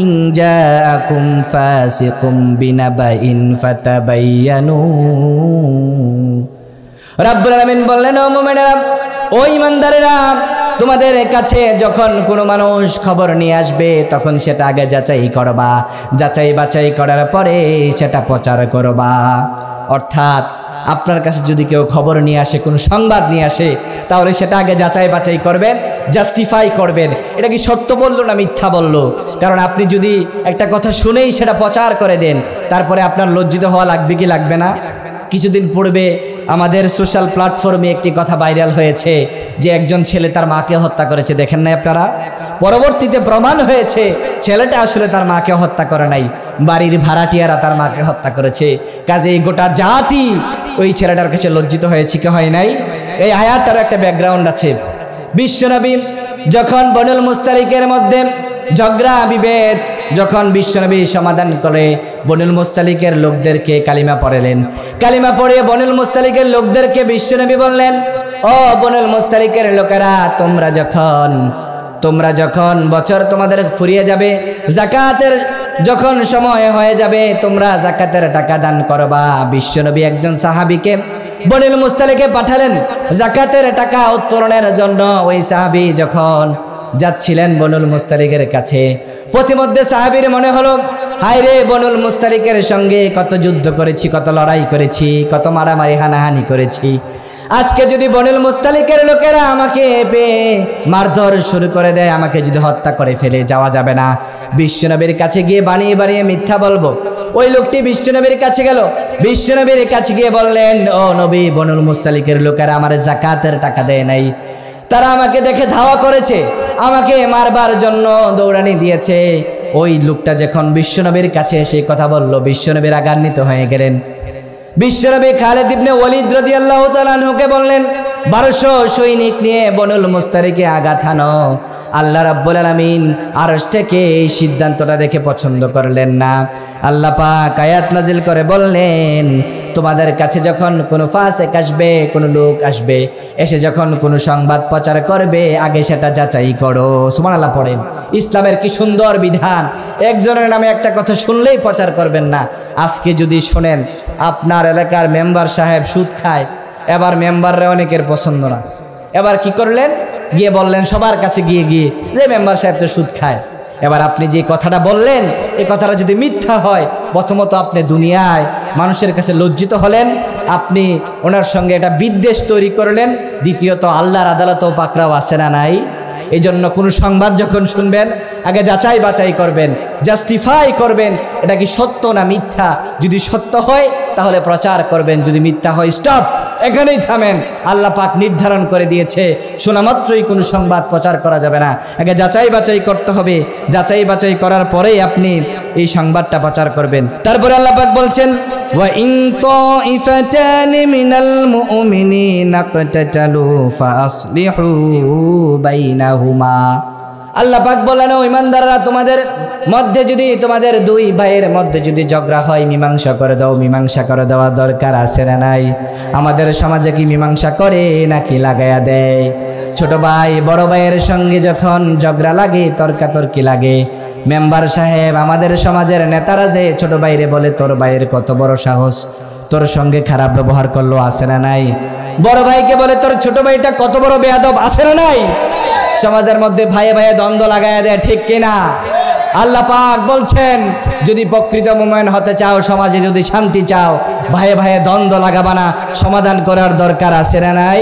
ইন জাআকুম ফাসিকুম বিনাবাইন ফাতাবায়ানু। রব্বুল আলামিন বললেন, ও মুমিনেরা, ও ঈমানদারেরা, তোমাদের কাছে যখন কোনো মানুষ খবর নিয়ে আসবে তখন সেটা আগে যাচাই করবা, যাচাই বাছাই করার পরে সেটা প্রচার করবা। অর্থাৎ আপনার কাছে যদি কেউ খবর নিয়ে আসে, কোনো সংবাদ নিয়ে আসে, তাহলে সেটা আগে যাচাই বাছাই করবেন, জাস্টিফাই করবেন, এটা কি সত্য বললো না মিথ্যা বললো। কারণ আপনি যদি একটা কথা শুনেই সেটা প্রচার করে দেন, তারপরে আপনার লজ্জিত হওয়া লাগবে কি লাগবে না? কিছুদিন পূর্বে আমাদের সোশ্যাল প্ল্যাটফর্মে একটি কথা ভাইরাল হয়েছে যে একজন ছেলে তার মাকে হত্যা করেছে, দেখেন নাই আপনারা? পরবর্তীতে প্রমাণ হয়েছে ছেলেটা আসলে তার মাকে হত্যা করে নাই, বাড়ির ভাড়াটিয়ারা তার মাকে হত্যা করেছে। কাজেই গোটা জাতি ওই ছেলেটার কাছে লজ্জিত হয়েছে কি হয় নাই? এই আয়াতটার একটা ব্যাকগ্রাউন্ড আছে। বিশ্বনবী যখন বনুল মুস্তালিকের মধ্যে ঝগড়া বিভেদ যখন বিশ্বনবী সমাধান করে বনুল মুস্তালিকের লোকদেরকে কালিমা পড়ালেন, কালিমা পড়িয়ে বনুল মুস্তালিকের লোকদেরকে বিশ্বনবী বললেন, ও বনুল মুস্তালিকের লোকেরা, তোমরা যখন বছর তোমাদের ফুরিয়ে যাবে, যাকাতের যখন সময় হয়ে যাবে, তোমরা যাকাতের টাকা দান করবা। বিশ্বনবী একজন সাহাবীকে বনুল মুস্তালিকে পাঠালেন যাকাতের টাকা উত্তোলনের জন্য। ওই সাহাবী যখন যাচ্ছিলেন বনুল মুস্তালিকের কাছে, প্রতিমধ্যে সাহাবীর মনে হলো, হায় রে, বনুল মুস্তালিকের সঙ্গে কত যুদ্ধ করেছি, কত লড়াই করেছি, কত মারামারি হানাহানি করেছি, আজকে যদি বনুল মুস্তালিকের লোকেরা আমাকে পেয়ে মারধর শুরু করে দেয়, আমাকে যদি হত্যা করে ফেলে, যাওয়া যাবে না। বিশ্বনবীর কাছে গিয়ে বানিয়ে বানিয়ে মিথ্যা বলবো। ওই লোকটি বিশ্বনবীর কাছে গেল, বিশ্বনবীর কাছে গিয়ে বললেন, ও নবী, বনুল মুস্তালিকের লোকেরা আমার যাকাতের টাকা দেয় নাই, তারা আমাকে দেখে ধাওয়া করেছে, আমাকে মারবার জন্য দৌড়ানি দিয়েছে। ওই লোকটা যখন বিশ্বনবীর কাছে এসে কথা বলল, বিশ্বনবী রাগান্বিত হয়ে গেলেন। বিশ্বনবী খালিদ ইবনে ওয়ালিদ রাদিয়াল্লাহু তাআলা আনহুকে বললেন, 1200 সৈনিক নিয়ে বনুল মুস্তালিকে আঘাত হানো। আল্লাহ রাব্বুল আলামিন আরশ থেকে এই সিদ্ধান্তটা দেখে পছন্দ করলেন না। আল্লাহ পাক আয়াত নাজিল করে বললেন, তোমাদের কাছে যখন কোনো ফাসিক আসবে, কোনো লোক আসবে, এসে যখন কোনো সংবাদ প্রচার করবে, আগে সেটা যাচাই করো। সুবহানাল্লাহ পড়েন। ইসলামের কি সুন্দর বিধান। একজনের নামে একটা কথা শুনলেই প্রচার করবেন না। আজকে যদি শোনেন আপনার এলাকার মেম্বার সাহেব সুদ খায়, এবার মেম্বাররা অনেকের পছন্দ না, এবার কি করলেন, গিয়ে বললেন সবার কাছে গিয়ে যে মেম্বার সাহেব তো সুদ খায়। এবার আপনি যে কথাটা বললেন, এই কথাটা যদি মিথ্যা হয়, প্রথমত আপনি দুনিয়ায় মানুষের কাছে লজ্জিত হলেন, আপনি ওনার সঙ্গে একটা বিদ্বেষ তৈরি করলেন, দ্বিতীয়ত আল্লাহর আদালতেও পাকড়াও আছে না নাই। এই জন্য কোনো সংবাদ যখন শুনবেন, আগে যাচাই বাছাই করবেন, জাস্টিফাই করবেন, এটা কি সত্য না মিথ্যা। যদি সত্য হয় তাহলে প্রচার করবেন, যদি মিথ্যা হয় স্টপ, এখানেই থামেন। আল্লাহ পাক নির্ধারণ করে দিয়েছে, শোনা মাত্রই কোনো সংবাদ প্রচার করা যাবে না, আগে যাচাই বাছাই করতে হবে। যাচাই বাছাই করার পরেই আপনি এই সংবাদটা প্রচার করবেন। তারপরে আল্লাহ পাক বলছেন, ওয়া ইন তাইফাতানি মিনাল মুমিনিনা ইকতাতালু ফাসলিহু বাইনাহুমা। আল্লাহ পাক বলেন, ও ঈমানদাররা, তোমাদের মধ্যে যদি, তোমাদের দুই ভাইয়ের মধ্যে যদি ঝগড়া হয়, মীমাংসা করে দাও। মীমাংসা করে দেওয়া দরকার আছে না নাই? আমাদের সমাজে কি মীমাংসা করে নাকি লাগায়া দেয়? ছোট ভাই বড় ভাইয়ের সঙ্গে যখন ঝগড়া লাগে, তর্কাতর্কি লাগে, মেম্বার সাহেব, আমাদের সমাজের নেতারা যে ছোট ভাইরে বলে, তোর ভাইয়ের কত বড় সাহস, তোর সঙ্গে খারাপ ব্যবহার করলো, আছে না নাই? বড় ভাইকে বলে, তোর ছোট ভাইটা কত বড় বেয়াদব, আছে না নাই? সমাজের মধ্যে ভাইয়ে ভাইয়ে দ্বন্দ্ব লাগাইয়া দেয়, ঠিক কিনা? আল্লাহ পাক বলছেন, যদি প্রকৃত মুমিন হতে চাও, সমাজে যদি শান্তি চাও, ভাইয়ে ভাইয়ে দ্বন্দ্ব লাগাবা না, সমাধান করার দরকার আছে না নাই?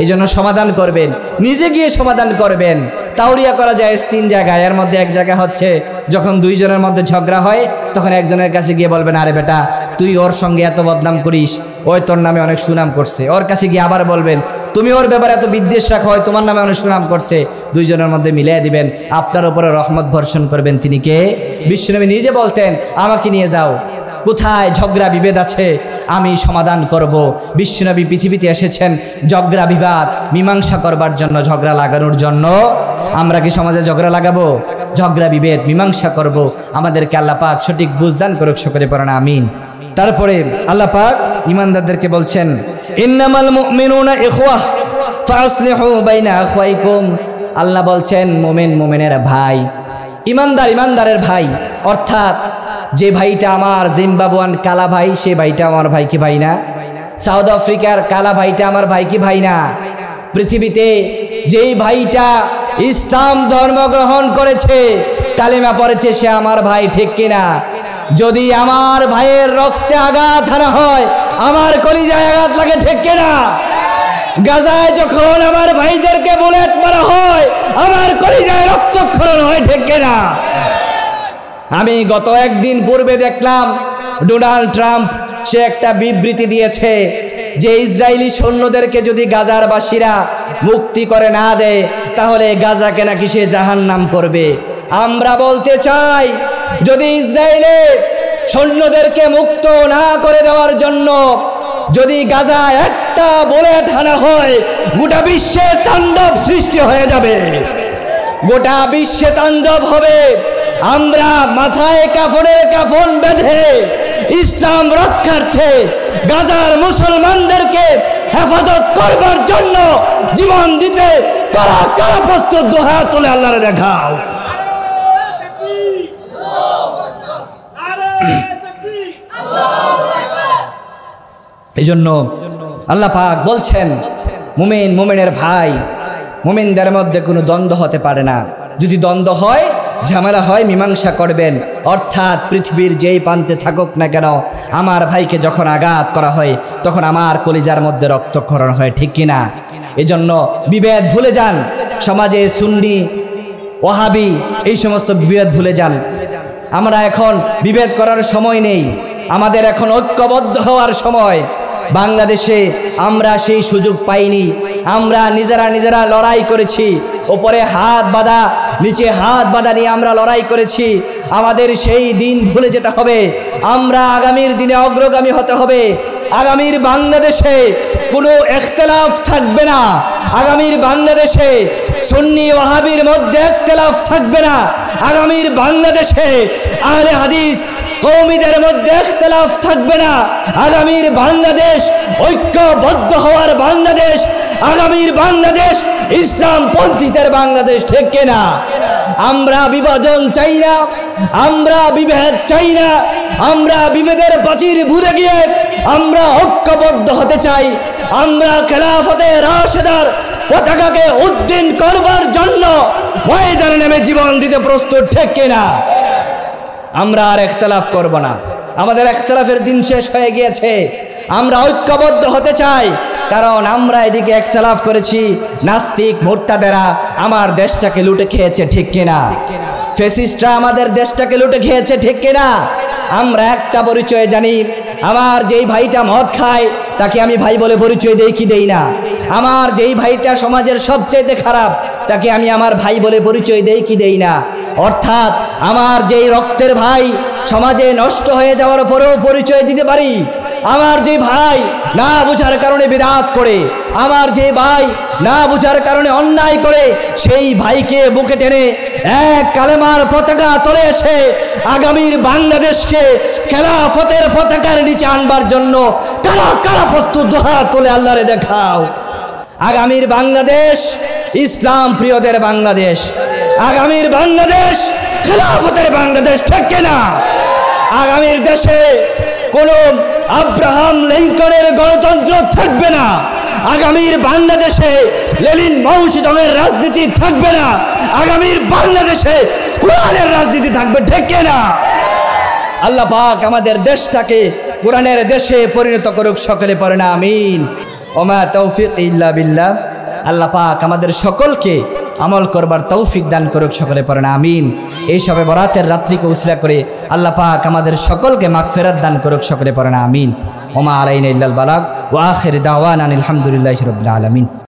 এই জন্য সমাধান করবেন, নিজে গিয়ে সমাধান করবেন। তাওরিয়া করা যায় 3 জায়গায়, এর মধ্যে এক জায়গা হচ্ছে যখন দুইজনের মধ্যে ঝগড়া হয়, তখন একজনের কাছে গিয়ে বলবেন, আরে বেটা, তুই ওর সঙ্গে এত বদনাম করিস, ওই তোর নামে অনেক সুনাম করছে। ওর কাছে গিয়ে আবার বলবেন, তুমি ওর ব্যাপারে এত বিদ্বেষ রাখো, হয় তোমার নামে অনেক সুনাম করছে। দুইজনের মধ্যে মিলিয়ে দিবেন, আপনার উপরে রহমত বর্ষণ করবেন। তিনি কে? বিশ্বনবী নিজে বলতেন, আমাকে নিয়ে যাও, কোথায় ঝগড়া বিভেদ আছে আমি সমাধান করব। বিশ্বনবী পৃথিবীতে এসেছেন ঝগড়া বিবাদ মীমাংসা করবার জন্য, ঝগড়া লাগানোর জন্য। আমরা কি সমাজে ঝগড়া লাগাবো? ঝগড়া বিভেদ মীমাংসা করব। আমাদেরকে আল্লাহ পাক সঠিক বুঝদান করুক, সকলে পড়েন আমিন। তারপরে আল্লাহ পাক ঈমানদারদেরকে বলছেন, ইন্নামাল মুমিনুনা ইখওয়াহ ফাসলিহু বাইনা আখওয়াইকুম। আল্লাহ বলছেন, মুমিন মুমিনের ভাই, ঈমানদার ঈমানদারের ভাই। অর্থাৎ যে ভাইটা আমার জিম্বাবুয়ান কালা ভাই, সে ভাইটা আমার ভাই কি ভাই না? সাউথ আফ্রিকার কালা ভাইটা আমার ভাই কি ভাই না? পৃথিবীতে যেই ভাইটা ইসলাম ধর্ম গ্রহণ করেছে, কালিমা পড়েছে, সে আমার ভাই, ঠিক কিনা? যদি আমার ভাইয়ের রক্তে আঘাত হানা হয়, আমার কলিজায় আঘাত লাগে, ঠিক কিনা? গাজায় যখন আমার ভাইদেরকে বুলেট মারা হয়, আমার কলিজায় রক্তক্ষরণ হয়, ঠিক কিনা? আমি গত একদিন পূর্বে দেখলাম ডোনাল্ড ট্রাম্প সে একটা বিবৃতি দিয়েছে যে ইসরায়েলি সৈন্যদেরকে যদি গাজার বাসীরা মুক্তি করে না দেয়, তাহলে গাজাকে নাকি সে জাহান্নাম করবে। আমরা বলতে চাই, যদি ইসরায়েলের সৈন্যদেরকে মুক্ত না করে দেওয়ার জন্য যদি গাজায় একটা বুলেট হানা হয়, গোটা বিশ্বে তাণ্ডব সৃষ্টি হয়ে যাবে। গোটা বিশ্বে তাণ্ডব হবে। আমরা মাথায় কাফনের কাফন বেঁধে ইসলাম রক্ষার্থে গাজার মুসলমানদেরকে হেফাজত করবার জন্য জীবন দিতে কারা কারা প্রস্তুত? দোহা তুলে আল্লাহরে দেখাও। এই জন্য আল্লাহ পাক বলছেন, মুমিন মুমিনের ভাই, মুমিনদের মধ্যে কোনো দ্বন্দ্ব হতে পারে না। যদি দ্বন্দ্ব হয়, ঝামেলা হয়, মীমাংসা করবেন। অর্থাৎ পৃথিবীর যেই প্রান্তে থাকুক না কেন, আমার ভাইকে যখন আঘাত করা হয় তখন আমার কলিজার মধ্যে রক্তক্ষরণ হয়, ঠিক কিনা? এজন্য বিভেদ ভুলে যান। সমাজে সুন্নি ওয়াহাবি এই সমস্ত বিভেদ ভুলে যান। আমরা এখন বিভেদ করার সময় নেই, আমাদের এখন ঐক্যবদ্ধ হওয়ার সময়। বাংলাদেশে আমরা সেই সুযোগ পাইনি। আমরা নিজেরা লড়াই করেছি, ওপরে হাত বাঁধা নিচে হাত বাঁধা নিয়ে আমরা লড়াই করেছি। আমাদের সেই দিন ভুলে যেতে হবে। আমরা আগামীর দিনে অগ্রগামী হতে হবে। আগামীর বাংলাদেশে কোনো ইখতিলাফ থাকবে না। আগামীর বাংলাদেশে সুন্নি ওয়াহাবির মধ্যে ইখতিলাফ থাকবে না। আগামীর বাংলাদেশে আহলে হাদিস কওমিদের মধ্যে ইখতিলাফ থাকবে না। আগামীর বাংলাদেশ ঐক্যবদ্ধ হওয়ার বাংলাদেশ। আগামীর বাংলাদেশ ইসলাম পন্থীদের বাংলাদেশ, ঠিক কিনা? আমরা বিভাজন চাই না, আমরা বিভেদ চাই না। আমরা বিভেদের প্রাচীর ভুলে গিয়ে আমরা ঐক্যবদ্ধ হতে চাই। আমরা খেলাফতে রাশেদার পতাকাকে উদ্দিন করবার জন্য ময়দানে নেমে জীবন দিতে প্রস্তুত, ঠিক কিনা? আমরা আর ইখতিলাফ করব না। আমাদের ইখতিলাফের দিন শেষ হয়ে গিয়েছে। আমরা ঐক্যবদ্ধ হতে চাই, কারণ আমরা এদিকে ইখতিলাফ করেছি, নাস্তিক মুরতাদেরা আমার দেশটাকে লুটে খেয়েছে, ঠিক কিনা? ফ্যাসিস্টরা আমাদের দেশটাকে লুটে খেয়েছে, ঠিক কিনা? আমরা একটা পরিচয় জানি, আমার যেই ভাইটা মদ খায় তাকে আমি ভাই বলে পরিচয় দেই কি দেই না? আমার যেই ভাইটা সমাজের সবচেয়ে খারাপ তাকে আমি আমার ভাই বলে পরিচয় দেই কি দেই না? অর্থাৎ আমার যেই রক্তের ভাই সমাজে নষ্ট হয়ে যাওয়ার পরেও পরিচয় দিতে পারি। আমার যে ভাই না বুঝার কারণে বিদআত করে, আমার যে ভাই না বুঝার কারণে অন্যায় করে, সেই ভাইকে বুকে টেনে এক কালেমার পতাকা তলে এসে আগামীর বাংলাদেশকে খেলাফতের পতাকার নিচে আনবার জন্য কারা কারা প্রস্তুত? দোহা তুলে আল্লাহরে দেখাও। আগামীর বাংলাদেশ ইসলাম প্রিয়দের বাংলাদেশ। আগামীর বাংলাদেশ খেলাফতের বাংলাদেশ, ঠিক কিনা? আগামীর দেশে কোন আব্রাহাম লিঙ্কনের গণতন্ত্র থাকবে না। আগামীর বাংলাদেশে লেনিন মাও সেতুংয়ের রাজনীতি থাকবে না। আগামীর বাংলাদেশে কোরআনের রাজনীতি থাকবে, ঠিক কিনা? আল্লাহ পাক আমাদের দেশটাকে কোরআনের দেশে পরিণত করুক, সকলে পড়েন আমিন। ওমা তৌফিক ইল্লা বিল্লাহ। আল্লাহ পাক আমাদের সকলকে আমল করবার তৌফিক দান করুক, সকলে পড়েন আমিন। এই সবে বরাতের রাত্রিকে উসিলা করে আল্লাহ পাক আমাদের সকলকে মাগফিরাত দান করুক, সকলে পড়েন আমিন। ওমা আলাইনা ইল্লাল বালাগ ওয়া আখির দাওয়ানা আলহামদুলিল্লাহি রাব্বিল আলামিন।